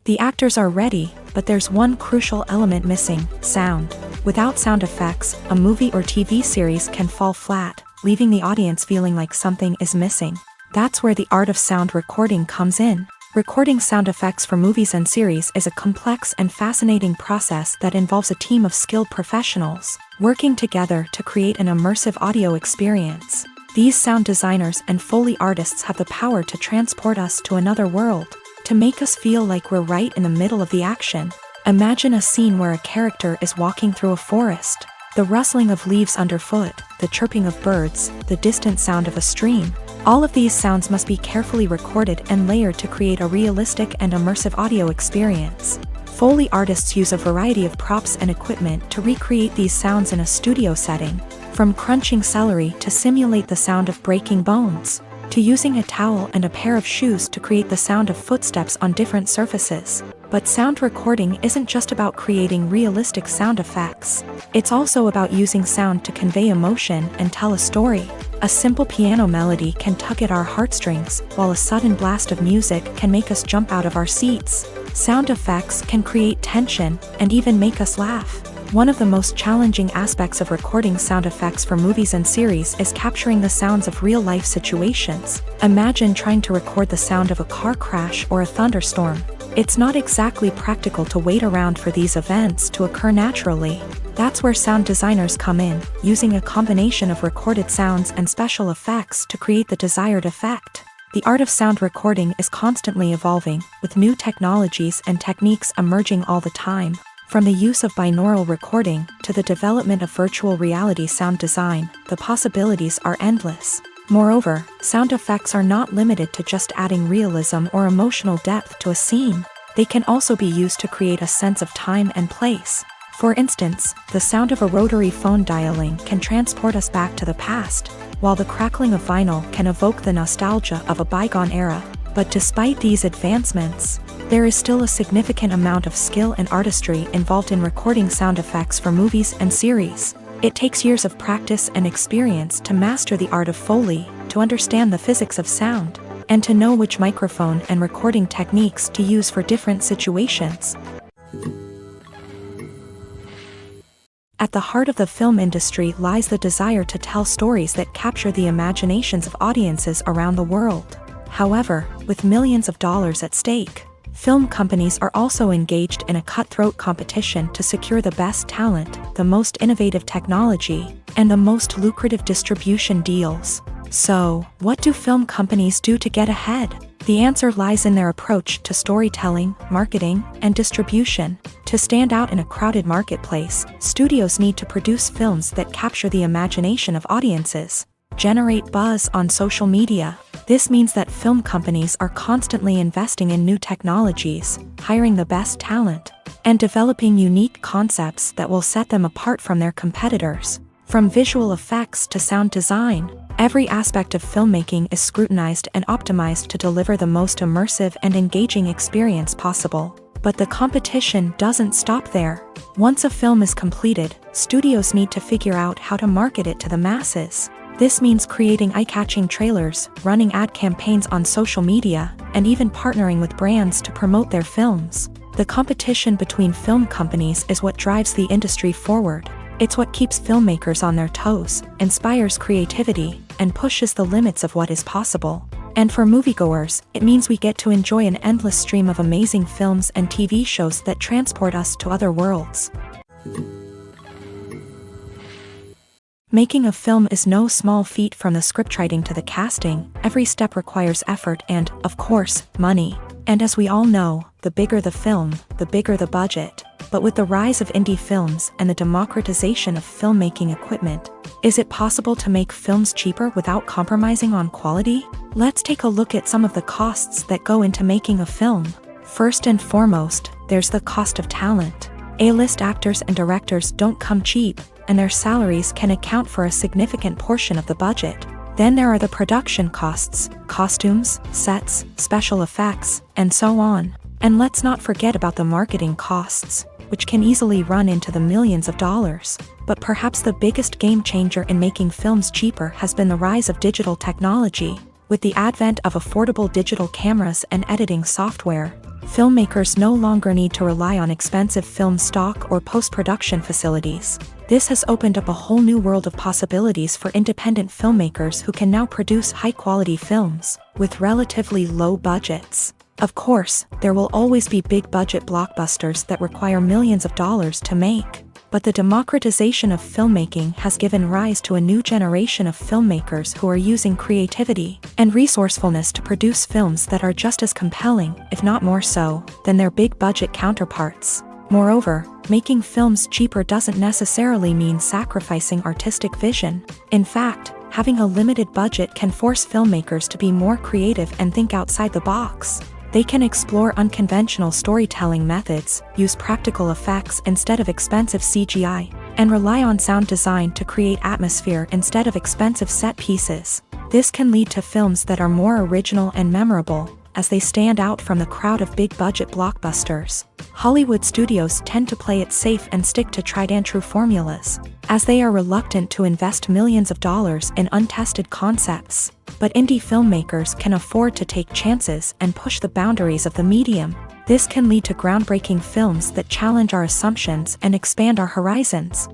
Speaker 1: The actors are ready, but there's one crucial element missing: sound. Without sound effects, a movie or TV series can fall flat, leaving the audience feeling like something is missing. That's where the art of sound recording comes in. Recording sound effects for movies and series is a complex and fascinating process that involves a team of skilled professionals working together to create an immersive audio experience. These sound designers and Foley artists have the power to transport us to another world, to make us feel like we're right in the middle of the action. Imagine a scene where a character is walking through a forest. The rustling of leaves underfoot, the chirping of birds, the distant sound of a stream. All of these sounds must be carefully recorded and layered to create a realistic and immersive audio experience. Foley artists use a variety of props and equipment to recreate these sounds in a studio setting, from crunching celery to simulate the sound of breaking bones, to using a towel and a pair of shoes to create the sound of footsteps on different surfaces. But sound recording isn't just about creating realistic sound effects. It's also about using sound to convey emotion and tell a story. A simple piano melody can tug at our heartstrings, while a sudden blast of music can make us jump out of our seats. Sound effects can create tension and even make us laugh. One of the most challenging aspects of recording sound effects for movies and series is capturing the sounds of real-life situations. Imagine trying to record the sound of a car crash or a thunderstorm. It's not exactly practical to wait around for these events to occur naturally. That's where sound designers come in, using a combination of recorded sounds and special effects to create the desired effect. The art of sound recording is constantly evolving, with new technologies and techniques emerging all the time. From the use of binaural recording to the development of virtual reality sound design, the possibilities are endless. Moreover, sound effects are not limited to just adding realism or emotional depth to a scene. They can also be used to create a sense of time and place. For instance, the sound of a rotary phone dialing can transport us back to the past, while the crackling of vinyl can evoke the nostalgia of a bygone era. But despite these advancements, there is still a significant amount of skill and artistry involved in recording sound effects for movies and series. It takes years of practice and experience to master the art of Foley, to understand the physics of sound, and to know which microphone and recording techniques to use for different situations. At the heart of the film industry lies the desire to tell stories that capture the imaginations of audiences around the world. However, with millions of dollars at stake, film companies are also engaged in a cutthroat competition to secure the best talent, the most innovative technology, and the most lucrative distribution deals. So, what do film companies do to get ahead? The answer lies in their approach to storytelling, marketing, and distribution. To stand out in a crowded marketplace, studios need to produce films that capture the imagination of audiences, generate buzz on social media. This means that film companies are constantly investing in new technologies, hiring the best talent, and developing unique concepts that will set them apart from their competitors. From visual effects to sound design, Every aspect of filmmaking is scrutinized and optimized to deliver the most immersive and engaging experience possible. But the competition doesn't stop there. Once a film is completed, studios need to figure out how to market it to the masses. This means creating eye-catching trailers, running ad campaigns on social media, and even partnering with brands to promote their films. The competition between film companies is what drives the industry forward. It's what keeps filmmakers on their toes, inspires creativity, and pushes the limits of what is possible. And for moviegoers, it means we get to enjoy an endless stream of amazing films and TV shows that transport us to other worlds. Making a film is no small feat. From the scriptwriting to the casting, every step requires effort and, of course, money. And as we all know, the bigger the film, the bigger the budget. But with the rise of indie films and the democratization of filmmaking equipment, is it possible to make films cheaper without compromising on quality? Let's take a look at some of the costs that go into making a film. First and foremost, there's the cost of talent. A-list actors and directors don't come cheap, and their salaries can account for a significant portion of the budget. Then there are the production costs, costumes, sets, special effects, and so on. And let's not forget about the marketing costs, which can easily run into the millions of dollars. But perhaps the biggest game changer in making films cheaper has been the rise of digital technology. With the advent of affordable digital cameras and editing software, filmmakers no longer need to rely on expensive film stock or post-production facilities. This has opened up a whole new world of possibilities for independent filmmakers who can now produce high-quality films with relatively low budgets. Of course, there will always be big-budget blockbusters that require millions of dollars to make. But the democratization of filmmaking has given rise to a new generation of filmmakers who are using creativity and resourcefulness to produce films that are just as compelling, if not more so, than their big-budget counterparts. Moreover, making films cheaper doesn't necessarily mean sacrificing artistic vision. In fact, having a limited budget can force filmmakers to be more creative and think outside the box. They can explore unconventional storytelling methods, use practical effects instead of expensive CGI, and rely on sound design to create atmosphere instead of expensive set pieces. This can lead to films that are more original and memorable, as they stand out from the crowd of big-budget blockbusters. Hollywood studios tend to play it safe and stick to tried-and-true formulas, as they are reluctant to invest millions of dollars in untested concepts. But indie filmmakers can afford to take chances and push the boundaries of the medium. This can lead to groundbreaking films that challenge our assumptions and expand our horizons.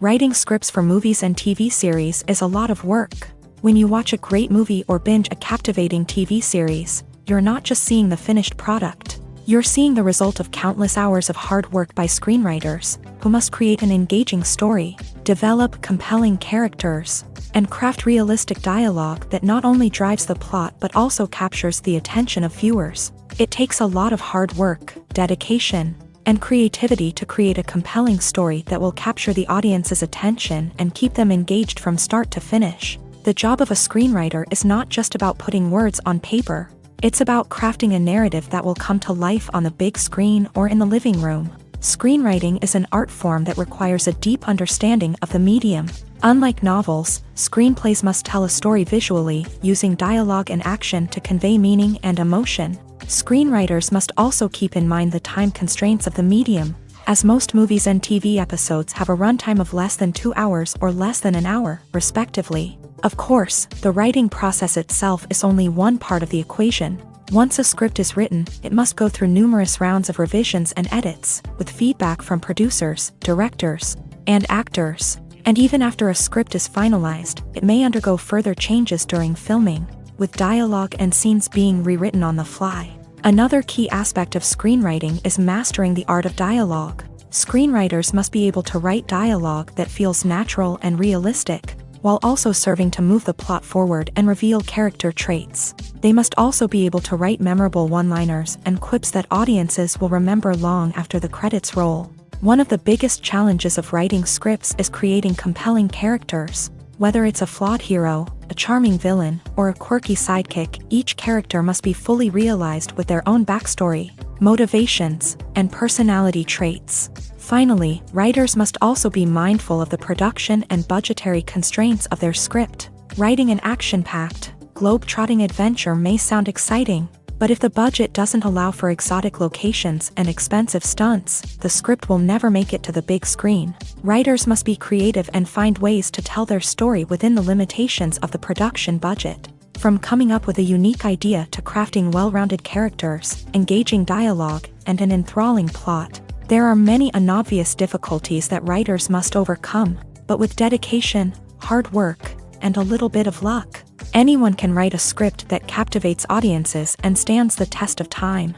Speaker 1: Writing scripts for movies and TV series is a lot of work. When you watch a great movie or binge a captivating TV series, you're not just seeing the finished product. You're seeing the result of countless hours of hard work by screenwriters, who must create an engaging story, develop compelling characters, and craft realistic dialogue that not only drives the plot but also captures the attention of viewers. It takes a lot of hard work, dedication, and creativity to create a compelling story that will capture the audience's attention and keep them engaged from start to finish. The job of a screenwriter is not just about putting words on paper. It's about crafting a narrative that will come to life on the big screen or in the living room. Screenwriting is an art form that requires a deep understanding of the medium. Unlike novels, screenplays must tell a story visually, using dialogue and action to convey meaning and emotion. Screenwriters must also keep in mind the time constraints of the medium, as most movies and TV episodes have a runtime of less than 2 hours or less than an hour, respectively. Of course, the writing process itself is only one part of the equation. Once a script is written, it must go through numerous rounds of revisions and edits, with feedback from producers, directors, and actors. And even after a script is finalized, it may undergo further changes during filming, with dialogue and scenes being rewritten on the fly. Another key aspect of screenwriting is mastering the art of dialogue. Screenwriters must be able to write dialogue that feels natural and realistic, while also serving to move the plot forward and reveal character traits. They must also be able to write memorable one-liners and quips that audiences will remember long after the credits roll. One of the biggest challenges of writing scripts is creating compelling characters. Whether it's a flawed hero, a charming villain, or a quirky sidekick, each character must be fully realized with their own backstory, motivations, and personality traits. Finally, writers must also be mindful of the production and budgetary constraints of their script. Writing an action-packed, globe-trotting adventure may sound exciting, but if the budget doesn't allow for exotic locations and expensive stunts, the script will never make it to the big screen. Writers must be creative and find ways to tell their story within the limitations of the production budget. From coming up with a unique idea to crafting well-rounded characters, engaging dialogue, and an enthralling plot, there are many unobvious difficulties that writers must overcome, but with dedication, hard work, and a little bit of luck, anyone can write a script that captivates audiences and stands the test of time.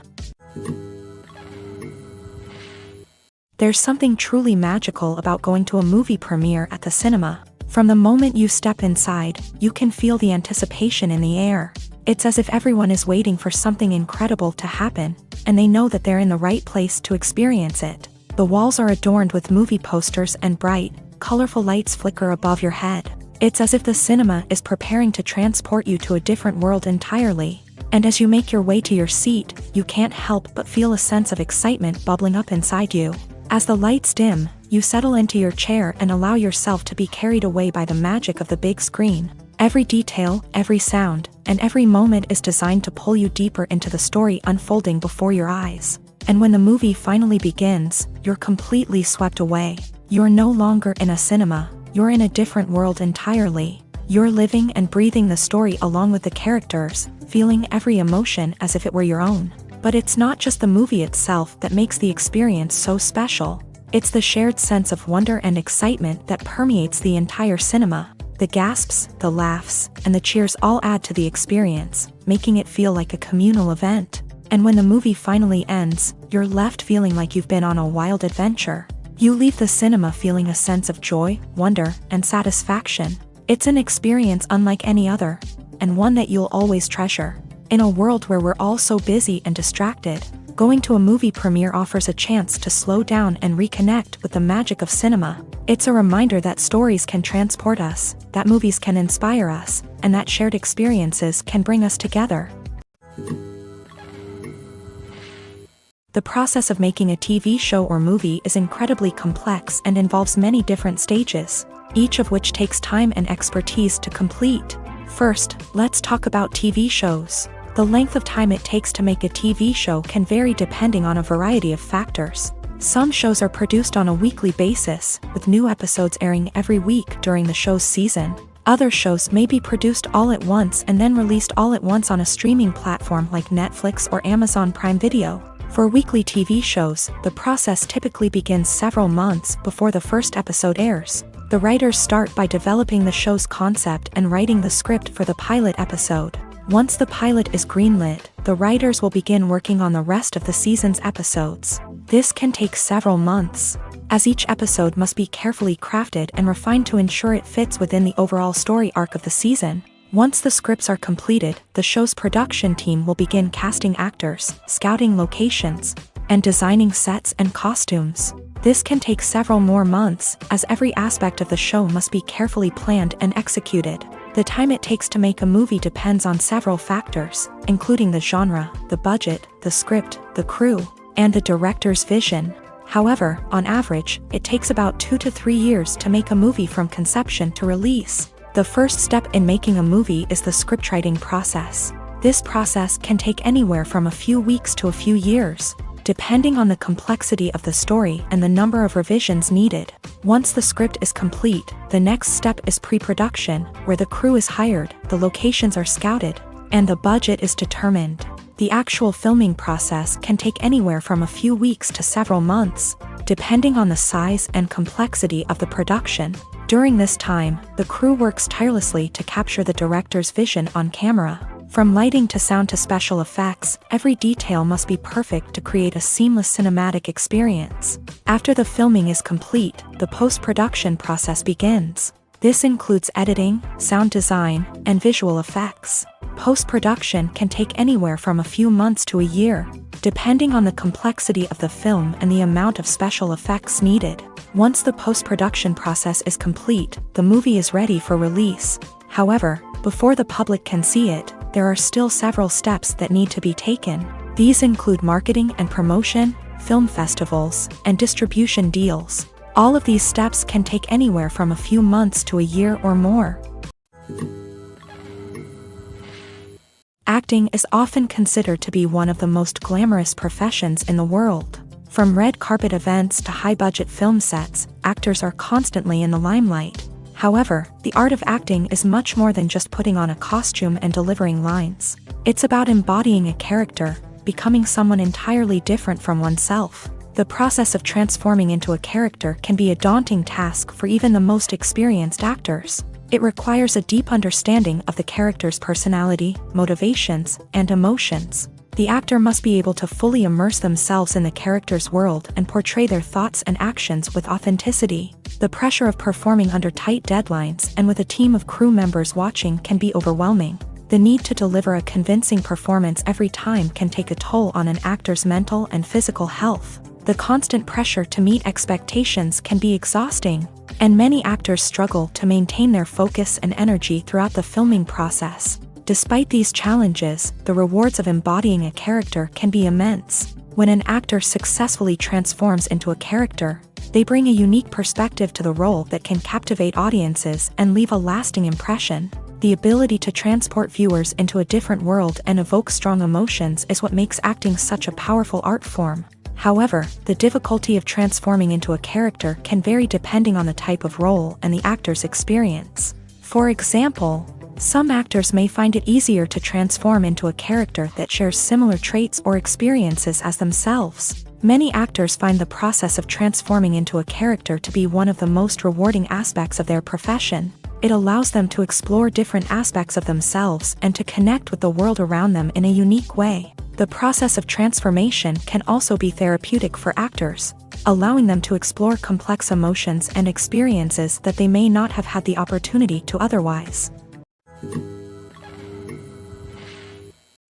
Speaker 1: There's something truly magical about going to a movie premiere at the cinema. From the moment you step inside, you can feel the anticipation in the air. It's as if everyone is waiting for something incredible to happen, and they know that they're in the right place to experience it. The walls are adorned with movie posters and bright, colorful lights flicker above your head. It's as if the cinema is preparing to transport you to a different world entirely. And as you make your way to your seat, you can't help but feel a sense of excitement bubbling up inside you. As the lights dim, you settle into your chair and allow yourself to be carried away by the magic of the big screen. Every detail, every sound, and every moment is designed to pull you deeper into the story unfolding before your eyes. And when the movie finally begins, you're completely swept away. You're no longer in a cinema, you're in a different world entirely. You're living and breathing the story along with the characters, feeling every emotion as if it were your own. But it's not just the movie itself that makes the experience so special. It's the shared sense of wonder and excitement that permeates the entire cinema. The gasps, the laughs, and the cheers all add to the experience, making it feel like a communal event. And when the movie finally ends, you're left feeling like you've been on a wild adventure. You leave the cinema feeling a sense of joy, wonder, and satisfaction. It's an experience unlike any other, and one that you'll always treasure. In a world where we're all so busy and distracted, going to a movie premiere offers a chance to slow down and reconnect with the magic of cinema. It's a reminder that stories can transport us, that movies can inspire us, and that shared experiences can bring us together. The process of making a TV show or movie is incredibly complex and involves many different stages, each of which takes time and expertise to complete. First, let's talk about TV shows. The length of time it takes to make a TV show can vary depending on a variety of factors. Some shows are produced on a weekly basis, with new episodes airing every week during the show's season. Other shows may be produced all at once and then released all at once on a streaming platform like Netflix or Amazon Prime Video. For weekly TV shows, the process typically begins several months before the first episode airs. The writers start by developing the show's concept and writing the script for the pilot episode. Once the pilot is greenlit, the writers will begin working on the rest of the season's episodes. This can take several months, as each episode must be carefully crafted and refined to ensure it fits within the overall story arc of the season. Once the scripts are completed, the show's production team will begin casting actors, scouting locations, and designing sets and costumes. This can take several more months, as every aspect of the show must be carefully planned and executed. The time it takes to make a movie depends on several factors, including the genre, the budget, the script, the crew, and the director's vision. However, on average, it takes about 2 to 3 years to make a movie from conception to release. The first step in making a movie is the scriptwriting process. This process can take anywhere from a few weeks to a few years, depending on the complexity of the story and the number of revisions needed. Once the script is complete, the next step is pre-production, where the crew is hired, the locations are scouted, and the budget is determined. The actual filming process can take anywhere from a few weeks to several months, depending on the size and complexity of the production. During this time, the crew works tirelessly to capture the director's vision on camera. From lighting to sound to special effects, every detail must be perfect to create a seamless cinematic experience. After the filming is complete, the post-production process begins. This includes editing, sound design, and visual effects. Post-production can take anywhere from a few months to a year, depending on the complexity of the film and the amount of special effects needed. Once the post-production process is complete, the movie is ready for release. However, before the public can see it, there are still several steps that need to be taken. These include marketing and promotion, film festivals, and distribution deals. All of these steps can take anywhere from a few months to a year or more. Acting is often considered to be one of the most glamorous professions in the world. From red carpet events to high-budget film sets, actors are constantly in the limelight. However, the art of acting is much more than just putting on a costume and delivering lines. It's about embodying a character, becoming someone entirely different from oneself. The process of transforming into a character can be a daunting task for even the most experienced actors. It requires a deep understanding of the character's personality, motivations, and emotions. The actor must be able to fully immerse themselves in the character's world and portray their thoughts and actions with authenticity. The pressure of performing under tight deadlines and with a team of crew members watching can be overwhelming. The need to deliver a convincing performance every time can take a toll on an actor's mental and physical health. The constant pressure to meet expectations can be exhausting, and many actors struggle to maintain their focus and energy throughout the filming process. Despite these challenges, the rewards of embodying a character can be immense. When an actor successfully transforms into a character, they bring a unique perspective to the role that can captivate audiences and leave a lasting impression. The ability to transport viewers into a different world and evoke strong emotions is what makes acting such a powerful art form. However, the difficulty of transforming into a character can vary depending on the type of role and the actor's experience. For example, some actors may find it easier to transform into a character that shares similar traits or experiences as themselves. Many actors find the process of transforming into a character to be one of the most rewarding aspects of their profession. It allows them to explore different aspects of themselves and to connect with the world around them in a unique way. The process of transformation can also be therapeutic for actors, allowing them to explore complex emotions and experiences that they may not have had the opportunity to otherwise.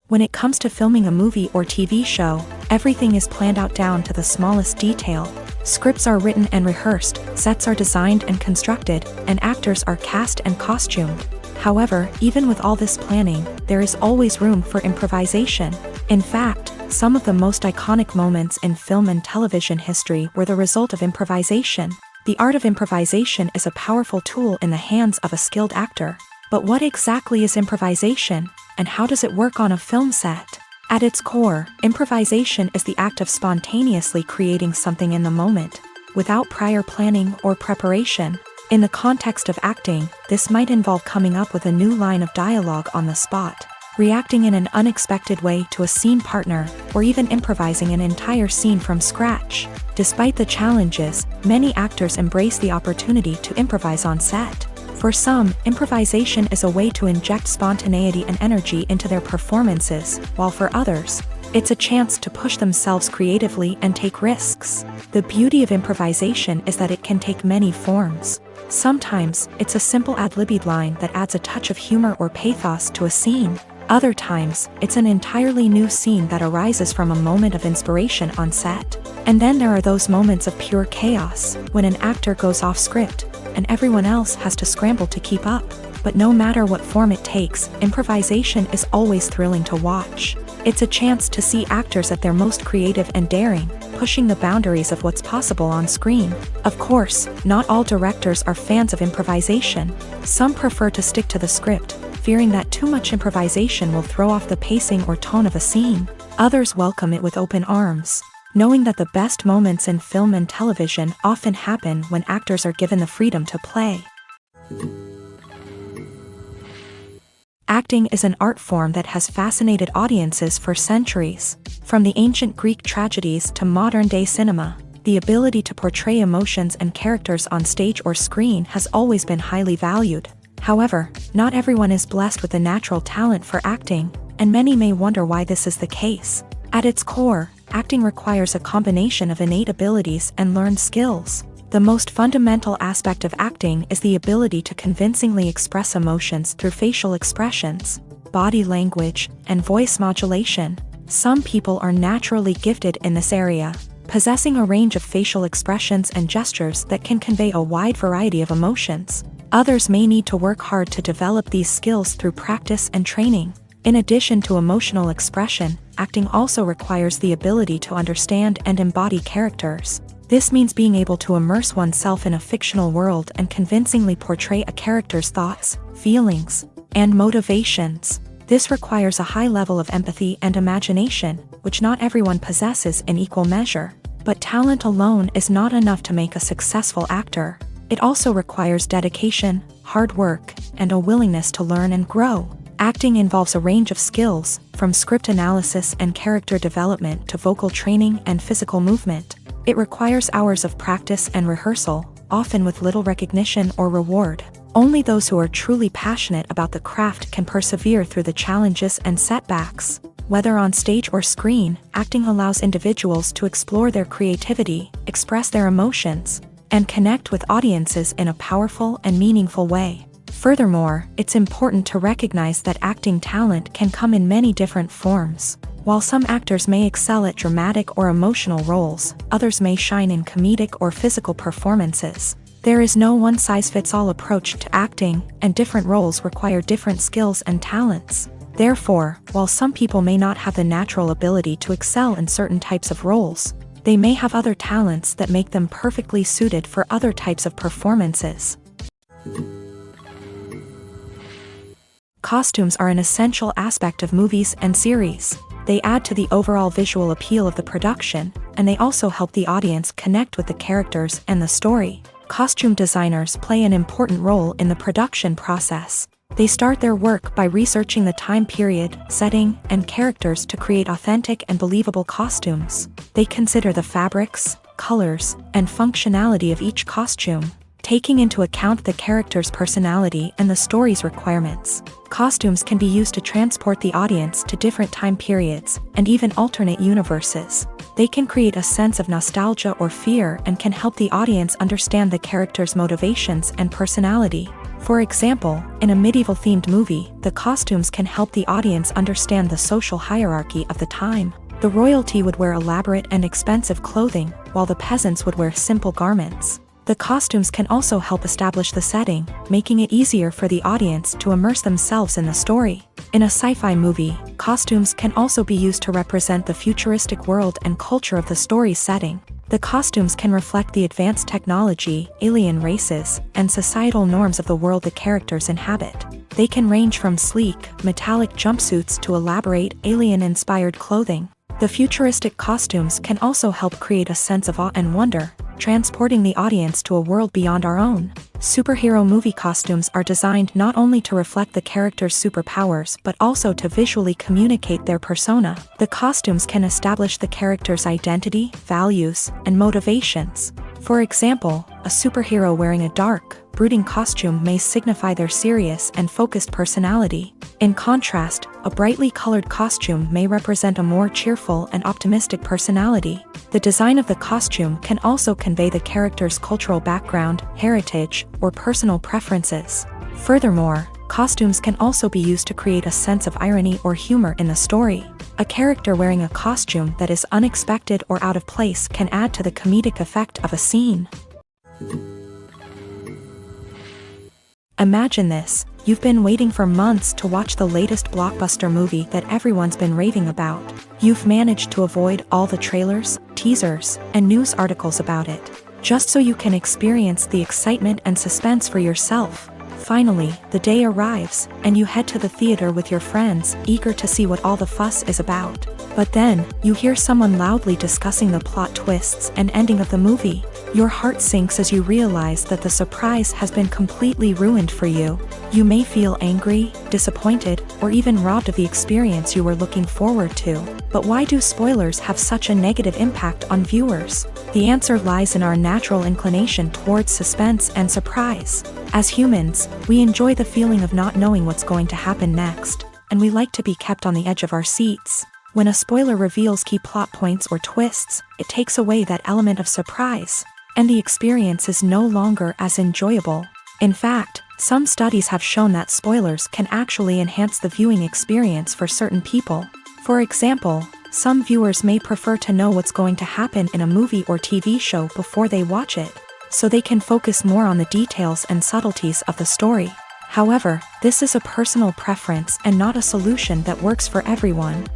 Speaker 1: When it comes to filming a movie or TV show, everything is planned out down to the smallest detail. Scripts are written and rehearsed, sets are designed and constructed, and actors are cast and costumed. However, even with all this planning, there is always room for improvisation. In fact, some of the most iconic moments in film and television history were the result of improvisation. The art of improvisation is a powerful tool in the hands of a skilled actor. But what exactly is improvisation, and how does it work on a film set? At its core, improvisation is the act of spontaneously creating something in the moment, without prior planning or preparation. In the context of acting, this might involve coming up with a new line of dialogue on the spot, reacting in an unexpected way to a scene partner, or even improvising an entire scene from scratch. Despite the challenges, many actors embrace the opportunity to improvise on set. For some, improvisation is a way to inject spontaneity and energy into their performances, while for others, it's a chance to push themselves creatively and take risks. The beauty of improvisation is that it can take many forms. Sometimes, it's a simple ad-libbed line that adds a touch of humor or pathos to a scene. Other times, it's an entirely new scene that arises from a moment of inspiration on set. And then there are those moments of pure chaos, when an actor goes off script, and everyone else has to scramble to keep up. But no matter what form it takes, improvisation is always thrilling to watch. It's a chance to see actors at their most creative and daring, pushing the boundaries of what's possible on screen. Of course, not all directors are fans of improvisation. Some prefer to stick to the script, fearing that too much improvisation will throw off the pacing or tone of a scene. Others welcome it with open arms, knowing that the best moments in film and television often happen when actors are given the freedom to play. Acting is an art form that has fascinated audiences for centuries. From the ancient Greek tragedies to modern-day cinema, the ability to portray emotions and characters on stage or screen has always been highly valued. However, not everyone is blessed with the natural talent for acting, and many may wonder why this is the case. At its core, acting requires a combination of innate abilities and learned skills. The most fundamental aspect of acting is the ability to convincingly express emotions through facial expressions, body language, and voice modulation. Some people are naturally gifted in this area, possessing a range of facial expressions and gestures that can convey a wide variety of emotions. Others may need to work hard to develop these skills through practice and training. In addition to emotional expression, acting also requires the ability to understand and embody characters. This means being able to immerse oneself in a fictional world and convincingly portray a character's thoughts, feelings, and motivations. This requires a high level of empathy and imagination, which not everyone possesses in equal measure. But talent alone is not enough to make a successful actor. It also requires dedication, hard work, and a willingness to learn and grow. Acting involves a range of skills, from script analysis and character development to vocal training and physical movement. It requires hours of practice and rehearsal, often with little recognition or reward. Only those who are truly passionate about the craft can persevere through the challenges and setbacks. Whether on stage or screen, acting allows individuals to explore their creativity, express their emotions, and connect with audiences in a powerful and meaningful way. Furthermore, it's important to recognize that acting talent can come in many different forms. While some actors may excel at dramatic or emotional roles, others may shine in comedic or physical performances. There is no one-size-fits-all approach to acting, and different roles require different skills and talents. Therefore, while some people may not have the natural ability to excel in certain types of roles, they may have other talents that make them perfectly suited for other types of performances. Costumes are an essential aspect of movies and series. They add to the overall visual appeal of the production, and they also help the audience connect with the characters and the story. Costume designers play an important role in the production process. They start their work by researching the time period, setting, and characters to create authentic and believable costumes. They consider the fabrics, colors, and functionality of each costume, taking into account the character's personality and the story's requirements. Costumes can be used to transport the audience to different time periods, and even alternate universes. They can create a sense of nostalgia or fear and can help the audience understand the character's motivations and personality. For example, in a medieval-themed movie, the costumes can help the audience understand the social hierarchy of the time. The royalty would wear elaborate and expensive clothing, while the peasants would wear simple garments. The costumes can also help establish the setting, making it easier for the audience to immerse themselves in the story. In a sci-fi movie, costumes can also be used to represent the futuristic world and culture of the story's setting. The costumes can reflect the advanced technology, alien races, and societal norms of the world the characters inhabit. They can range from sleek, metallic jumpsuits to elaborate, alien-inspired clothing. The futuristic costumes can also help create a sense of awe and wonder, transporting the audience to a world beyond our own. Superhero movie costumes are designed not only to reflect the character's superpowers but also to visually communicate their persona. The costumes can establish the character's identity, values, and motivations. For example, a superhero wearing a dark, brooding costume may signify their serious and focused personality. In contrast, a brightly colored costume may represent a more cheerful and optimistic personality. The design of the costume can also convey the character's cultural background, heritage, or personal preferences. Furthermore, costumes can also be used to create a sense of irony or humor in the story. A character wearing a costume that is unexpected or out of place can add to the comedic effect of a scene. Imagine this: you've been waiting for months to watch the latest blockbuster movie that everyone's been raving about. You've managed to avoid all the trailers, teasers, and news articles about it, just so you can experience the excitement and suspense for yourself. Finally, the day arrives, and you head to the theater with your friends, eager to see what all the fuss is about. But then, you hear someone loudly discussing the plot twists and ending of the movie. Your heart sinks as you realize that the surprise has been completely ruined for you. You may feel angry, disappointed, or even robbed of the experience you were looking forward to. But why do spoilers have such a negative impact on viewers? The answer lies in our natural inclination towards suspense and surprise. As humans, we enjoy the feeling of not knowing what's going to happen next, and we like to be kept on the edge of our seats. When a spoiler reveals key plot points or twists, it takes away that element of surprise, and the experience is no longer as enjoyable. In fact, some studies have shown that spoilers can actually enhance the viewing experience for certain people. For example, some viewers may prefer to know what's going to happen in a movie or TV show before they watch it, so they can focus more on the details and subtleties of the story. However, this is a personal preference and not a solution that works for everyone.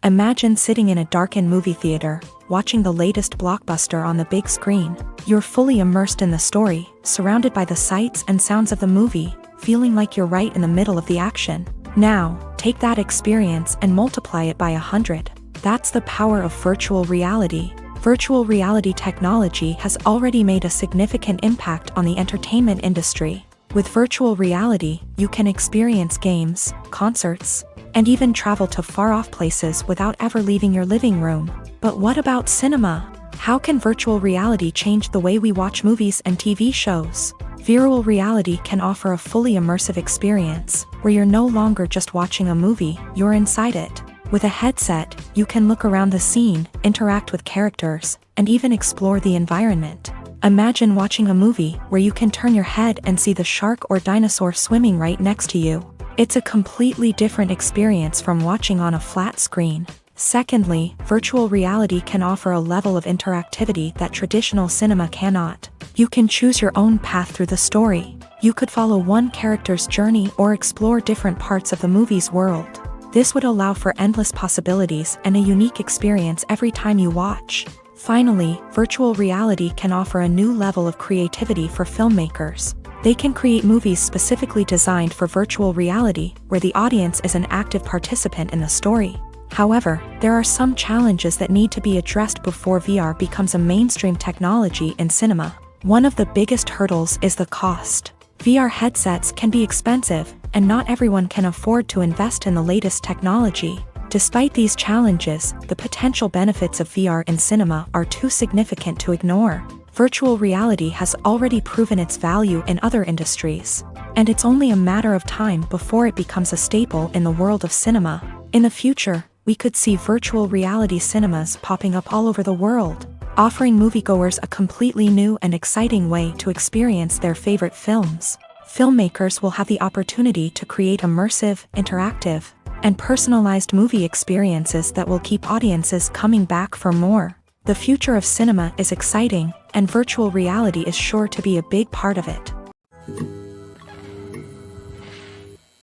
Speaker 1: Imagine sitting in a darkened movie theater, watching the latest blockbuster on the big screen. You're fully immersed in the story, surrounded by the sights and sounds of the movie, feeling like you're right in the middle of the action. Now, take that experience and multiply it by 100. That's the power of virtual reality. Virtual reality technology has already made a significant impact on the entertainment industry. With virtual reality, you can experience games, concerts, and even travel to far-off places without ever leaving your living room. But what about cinema? How can virtual reality change the way we watch movies and TV shows? Virtual reality can offer a fully immersive experience, where you're no longer just watching a movie, you're inside it. With a headset, you can look around the scene, interact with characters, and even explore the environment. Imagine watching a movie where you can turn your head and see the shark or dinosaur swimming right next to you. It's a completely different experience from watching on a flat screen. Secondly, virtual reality can offer a level of interactivity that traditional cinema cannot. You can choose your own path through the story. You could follow one character's journey or explore different parts of the movie's world. This would allow for endless possibilities and a unique experience every time you watch. Finally, virtual reality can offer a new level of creativity for filmmakers. They can create movies specifically designed for virtual reality, where the audience is an active participant in the story. However, there are some challenges that need to be addressed before VR becomes a mainstream technology in cinema. One of the biggest hurdles is the cost. VR headsets can be expensive, and not everyone can afford to invest in the latest technology. Despite these challenges, the potential benefits of VR in cinema are too significant to ignore. Virtual reality has already proven its value in other industries, and it's only a matter of time before it becomes a staple in the world of cinema. In the future, we could see virtual reality cinemas popping up all over the world, offering moviegoers a completely new and exciting way to experience their favorite films. Filmmakers will have the opportunity to create immersive, interactive, and personalized movie experiences that will keep audiences coming back for more. The future of cinema is exciting, and virtual reality is sure to be a big part of it.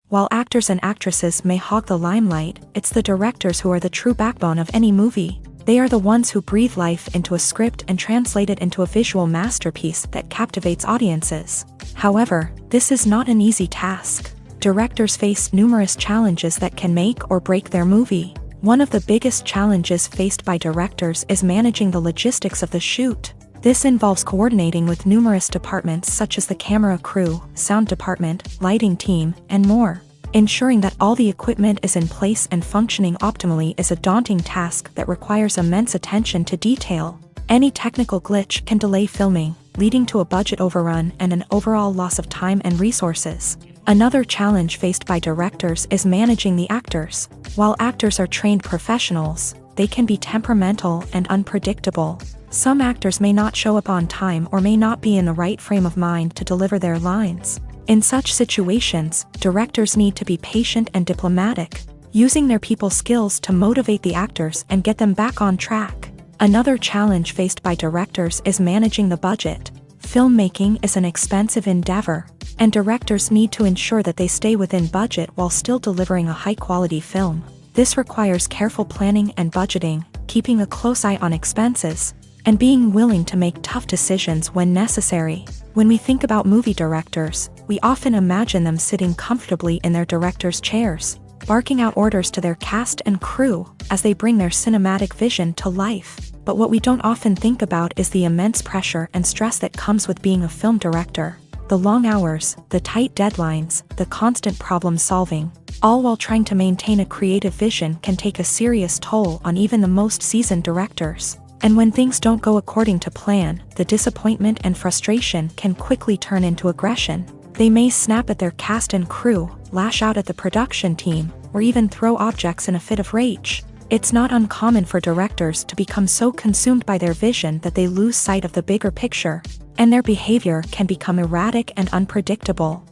Speaker 1: While actors and actresses may hog the limelight, it's the directors who are the true backbone of any movie. They are the ones who breathe life into a script and translate it into a visual masterpiece that captivates audiences. However, this is not an easy task. Directors face numerous challenges that can make or break their movie. One of the biggest challenges faced by directors is managing the logistics of the shoot. This involves coordinating with numerous departments such as the camera crew, sound department, lighting team, and more. Ensuring that all the equipment is in place and functioning optimally is a daunting task that requires immense attention to detail. Any technical glitch can delay filming, leading to a budget overrun and an overall loss of time and resources. Another challenge faced by directors is managing the actors. While actors are trained professionals, they can be temperamental and unpredictable. Some actors may not show up on time or may not be in the right frame of mind to deliver their lines. In such situations, directors need to be patient and diplomatic, using their people skills to motivate the actors and get them back on track. Another challenge faced by directors is managing the budget. Filmmaking is an expensive endeavor, and directors need to ensure that they stay within budget while still delivering a high-quality film. This requires careful planning and budgeting, keeping a close eye on expenses, and being willing to make tough decisions when necessary. When we think about movie directors, we often imagine them sitting comfortably in their director's chairs, barking out orders to their cast and crew as they bring their cinematic vision to life. But what we don't often think about is the immense pressure and stress that comes with being a film director. The long hours, the tight deadlines, the constant problem solving, all while trying to maintain a creative vision can take a serious toll on even the most seasoned directors. And when things don't go according to plan, the disappointment and frustration can quickly turn into aggression. They may snap at their cast and crew, lash out at the production team, or even throw objects in a fit of rage. It's not uncommon for directors to become so consumed by their vision that they lose sight of the bigger picture, and their behavior can become erratic and unpredictable.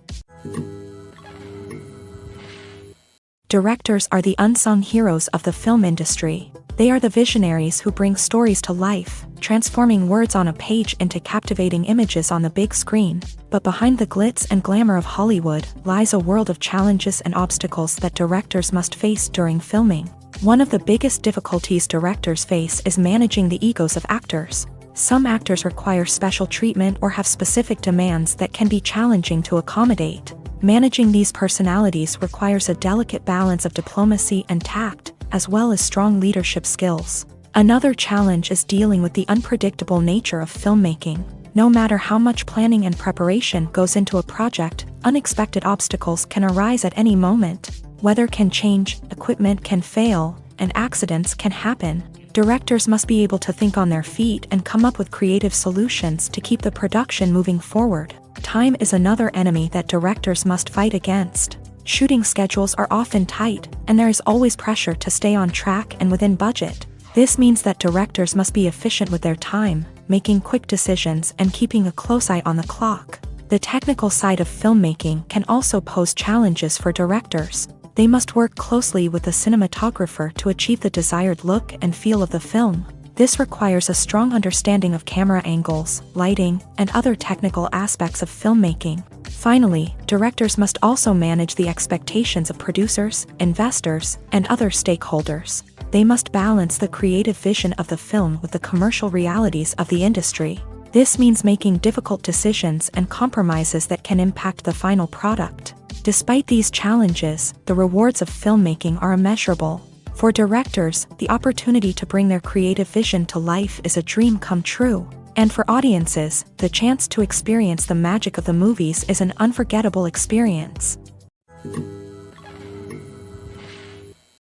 Speaker 1: Directors are the unsung heroes of the film industry. They are the visionaries who bring stories to life, transforming words on a page into captivating images on the big screen. But behind the glitz and glamour of Hollywood lies a world of challenges and obstacles that directors must face during filming. One of the biggest difficulties directors face is managing the egos of actors. Some actors require special treatment or have specific demands that can be challenging to accommodate. Managing these personalities requires a delicate balance of diplomacy and tact, as well as strong leadership skills. Another challenge is dealing with the unpredictable nature of filmmaking. No matter how much planning and preparation goes into a project, unexpected obstacles can arise at any moment. Weather can change, equipment can fail, and accidents can happen. Directors must be able to think on their feet and come up with creative solutions to keep the production moving forward. Time is another enemy that directors must fight against. Shooting schedules are often tight, and there is always pressure to stay on track and within budget. This means that directors must be efficient with their time, making quick decisions and keeping a close eye on the clock. The technical side of filmmaking can also pose challenges for directors. They must work closely with the cinematographer to achieve the desired look and feel of the film. This requires a strong understanding of camera angles, lighting, and other technical aspects of filmmaking. Finally, directors must also manage the expectations of producers, investors, and other stakeholders. They must balance the creative vision of the film with the commercial realities of the industry. This means making difficult decisions and compromises that can impact the final product. Despite these challenges, the rewards of filmmaking are immeasurable. For directors, the opportunity to bring their creative vision to life is a dream come true. And for audiences, the chance to experience the magic of the movies is an unforgettable experience.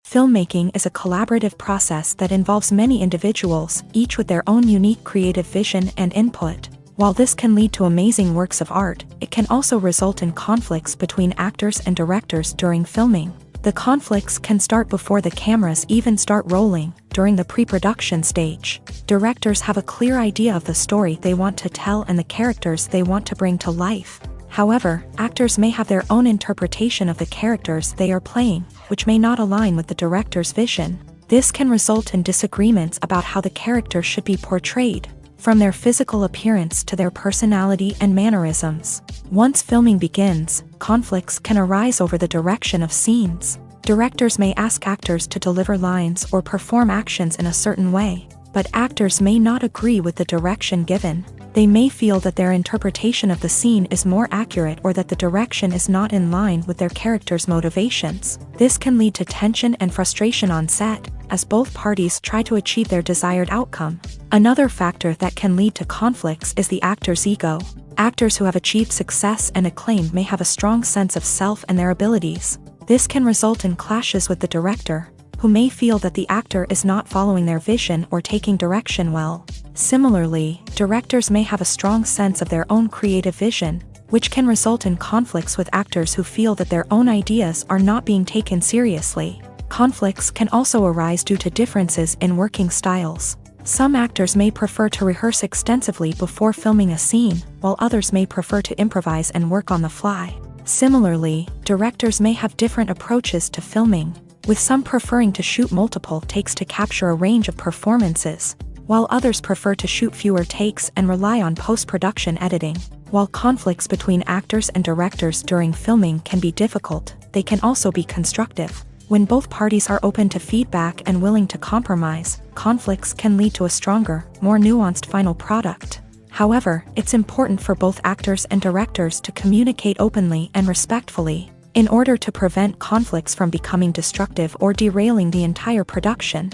Speaker 1: Filmmaking is a collaborative process that involves many individuals, each with their own unique creative vision and input. While this can lead to amazing works of art, it can also result in conflicts between actors and directors during filming. The conflicts can start before the cameras even start rolling, during the pre-production stage. Directors have a clear idea of the story they want to tell and the characters they want to bring to life. However, actors may have their own interpretation of the characters they are playing, which may not align with the director's vision. This can result in disagreements about how the character should be portrayed, from their physical appearance to their personality and mannerisms. Once filming begins, conflicts can arise over the direction of scenes. Directors may ask actors to deliver lines or perform actions in a certain way, but actors may not agree with the direction given. They may feel that their interpretation of the scene is more accurate or that the direction is not in line with their character's motivations. This can lead to tension and frustration on set, as both parties try to achieve their desired outcome. Another factor that can lead to conflicts is the actor's ego. Actors who have achieved success and acclaim may have a strong sense of self and their abilities. This can result in clashes with the director, who may feel that the actor is not following their vision or taking direction well. Similarly, directors may have a strong sense of their own creative vision, which can result in conflicts with actors who feel that their own ideas are not being taken seriously. Conflicts can also arise due to differences in working styles. Some actors may prefer to rehearse extensively before filming a scene, while others may prefer to improvise and work on the fly. Similarly, directors may have different approaches to filming, with some preferring to shoot multiple takes to capture a range of performances, while others prefer to shoot fewer takes and rely on post-production editing. While conflicts between actors and directors during filming can be difficult, they can also be constructive. When both parties are open to feedback and willing to compromise, conflicts can lead to a stronger, more nuanced final product. However, it's important for both actors and directors to communicate openly and respectfully, in order to prevent conflicts from becoming destructive or derailing the entire production.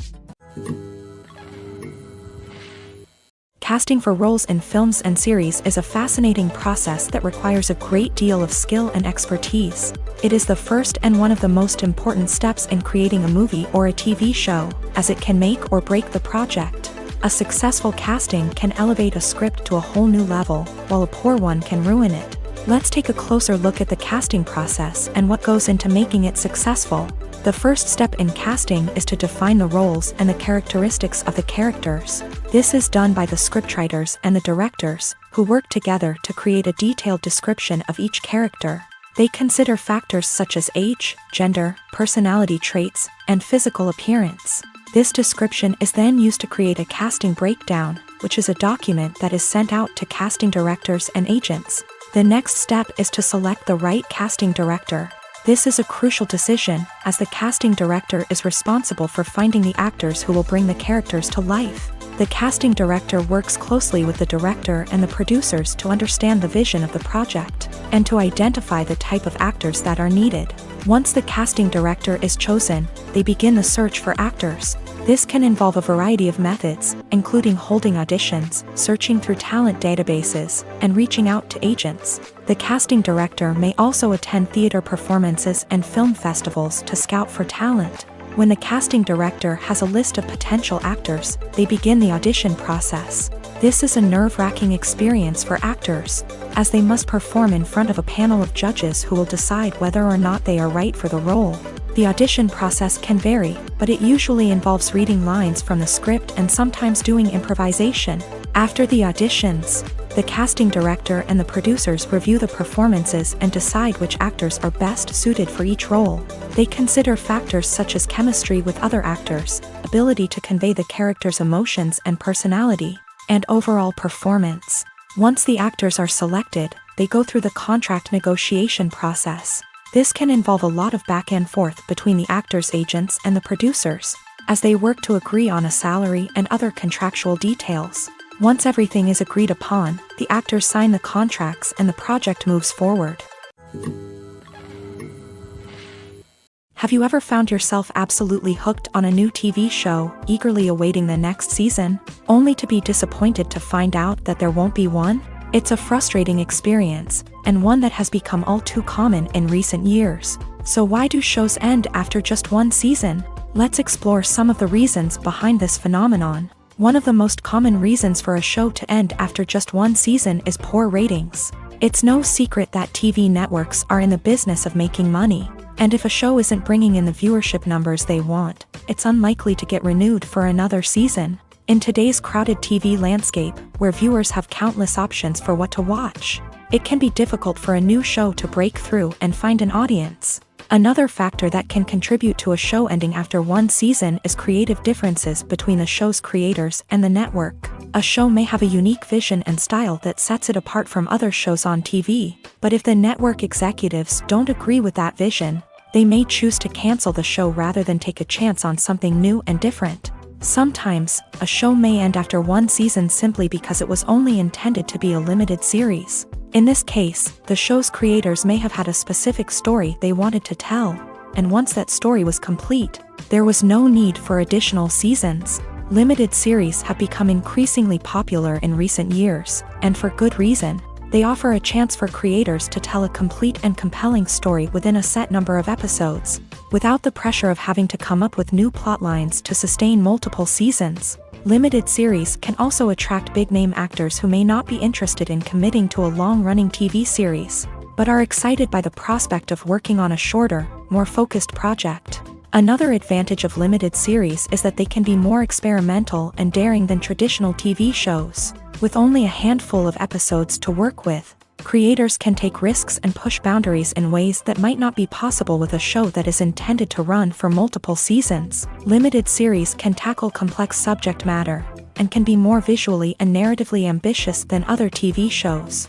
Speaker 1: Casting for roles in films and series is a fascinating process that requires a great deal of skill and expertise. It is the first and one of the most important steps in creating a movie or a TV show, as it can make or break the project. A successful casting can elevate a script to a whole new level, while a poor one can ruin it. Let's take a closer look at the casting process and what goes into making it successful. The first step in casting is to define the roles and the characteristics of the characters. This is done by the scriptwriters and the directors, who work together to create a detailed description of each character. They consider factors such as age, gender, personality traits, and physical appearance. This description is then used to create a casting breakdown, which is a document that is sent out to casting directors and agents. The next step is to select the right casting director. This is a crucial decision, as the casting director is responsible for finding the actors who will bring the characters to life. The casting director works closely with the director and the producers to understand the vision of the project, and to identify the type of actors that are needed. Once the casting director is chosen, they begin the search for actors. This can involve a variety of methods, including holding auditions, searching through talent databases, and reaching out to agents. The casting director may also attend theater performances and film festivals to scout for talent. When the casting director has a list of potential actors, they begin the audition process. This is a nerve-wracking experience for actors, as they must perform in front of a panel of judges who will decide whether or not they are right for the role. The audition process can vary, but it usually involves reading lines from the script and sometimes doing improvisation. After the auditions, the casting director and the producers review the performances and decide which actors are best suited for each role. They consider factors such as chemistry with other actors, ability to convey the character's emotions and personality, and overall performance. Once the actors are selected, they go through the contract negotiation process. This can involve a lot of back and forth between the actors' agents and the producers, as they work to agree on a salary and other contractual details. Once everything is agreed upon, the actors sign the contracts and the project moves forward. Have you ever found yourself absolutely hooked on a new TV show, eagerly awaiting the next season, only to be disappointed to find out that there won't be one? It's a frustrating experience, and one that has become all too common in recent years. So why do shows end after just one season? Let's explore some of the reasons behind this phenomenon. One of the most common reasons for a show to end after just one season is poor ratings. It's no secret that TV networks are in the business of making money, and if a show isn't bringing in the viewership numbers they want, it's unlikely to get renewed for another season. In today's crowded TV landscape, where viewers have countless options for what to watch, it can be difficult for a new show to break through and find an audience. Another factor that can contribute to a show ending after one season is creative differences between the show's creators and the network. A show may have a unique vision and style that sets it apart from other shows on TV, but if the network executives don't agree with that vision, they may choose to cancel the show rather than take a chance on something new and different. Sometimes, a show may end after one season simply because it was only intended to be a limited series. In this case, the show's creators may have had a specific story they wanted to tell, and once that story was complete, there was no need for additional seasons. Limited series have become increasingly popular in recent years, and for good reason. They offer a chance for creators to tell a complete and compelling story within a set number of episodes, without the pressure of having to come up with new plotlines to sustain multiple seasons. Limited series can also attract big-name actors who may not be interested in committing to a long-running TV series, but are excited by the prospect of working on a shorter, more focused project. Another advantage of limited series is that they can be more experimental and daring than traditional TV shows. With only a handful of episodes to work with, creators can take risks and push boundaries in ways that might not be possible with a show that is intended to run for multiple seasons. Limited series can tackle complex subject matter, and can be more visually and narratively ambitious than other TV shows.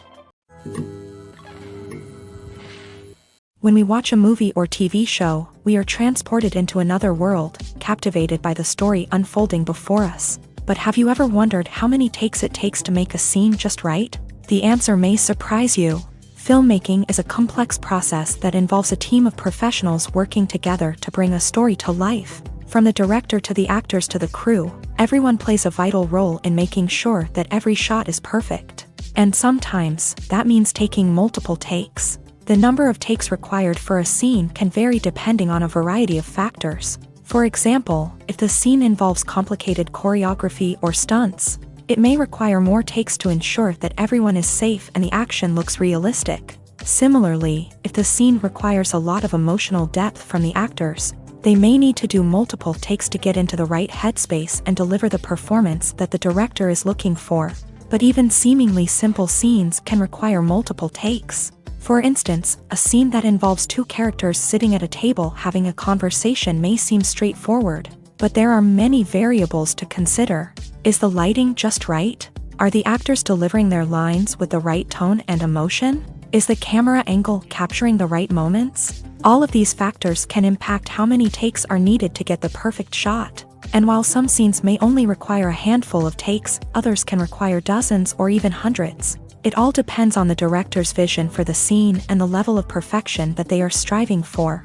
Speaker 1: When we watch a movie or TV show, we are transported into another world, captivated by the story unfolding before us. But have you ever wondered how many takes it takes to make a scene just right? The answer may surprise you. Filmmaking is a complex process that involves a team of professionals working together to bring a story to life. From the director to the actors to the crew, everyone plays a vital role in making sure that every shot is perfect. And sometimes, that means taking multiple takes. The number of takes required for a scene can vary depending on a variety of factors. For example, if the scene involves complicated choreography or stunts, it may require more takes to ensure that everyone is safe and the action looks realistic. Similarly, if the scene requires a lot of emotional depth from the actors, they may need to do multiple takes to get into the right headspace and deliver the performance that the director is looking for. But even seemingly simple scenes can require multiple takes. For instance, a scene that involves two characters sitting at a table having a conversation may seem straightforward, but there are many variables to consider. Is the lighting just right? Are the actors delivering their lines with the right tone and emotion? Is the camera angle capturing the right moments? All of these factors can impact how many takes are needed to get the perfect shot. And while some scenes may only require a handful of takes, others can require dozens or even hundreds. It all depends on the director's vision for the scene and the level of perfection that they are striving for.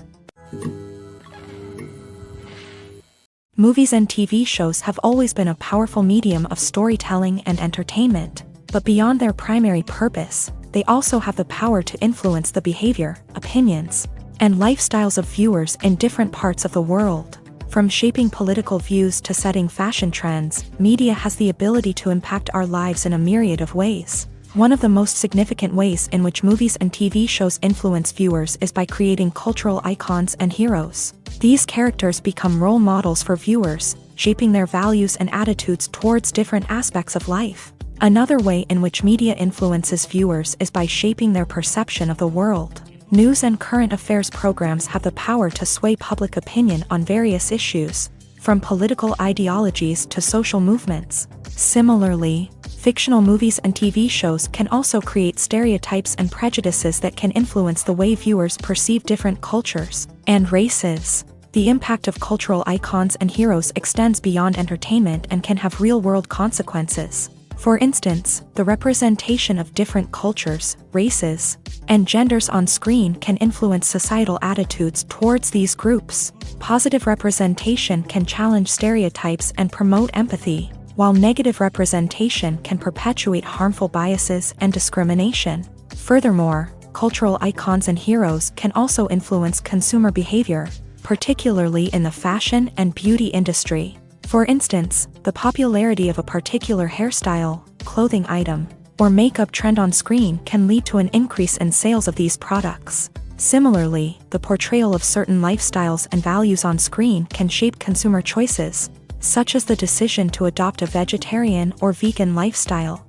Speaker 1: Movies and TV shows have always been a powerful medium of storytelling and entertainment, but beyond their primary purpose, they also have the power to influence the behavior, opinions, and lifestyles of viewers in different parts of the world. From shaping political views to setting fashion trends, media has the ability to impact our lives in a myriad of ways. One of the most significant ways in which movies and TV shows influence viewers is by creating cultural icons and heroes. These characters become role models for viewers, shaping their values and attitudes towards different aspects of life. Another way in which media influences viewers is by shaping their perception of the world. News and current affairs programs have the power to sway public opinion on various issues, from political ideologies to social movements. Similarly, fictional movies and TV shows can also create stereotypes and prejudices that can influence the way viewers perceive different cultures and races. The impact of cultural icons and heroes extends beyond entertainment and can have real-world consequences. For instance, the representation of different cultures, races, and genders on screen can influence societal attitudes towards these groups. Positive representation can challenge stereotypes and promote empathy, while negative representation can perpetuate harmful biases and discrimination. Furthermore, cultural icons and heroes can also influence consumer behavior, particularly in the fashion and beauty industry. For instance, the popularity of a particular hairstyle, clothing item, or makeup trend on screen can lead to an increase in sales of these products. Similarly, the portrayal of certain lifestyles and values on screen can shape consumer choices, such as the decision to adopt a vegetarian or vegan lifestyle.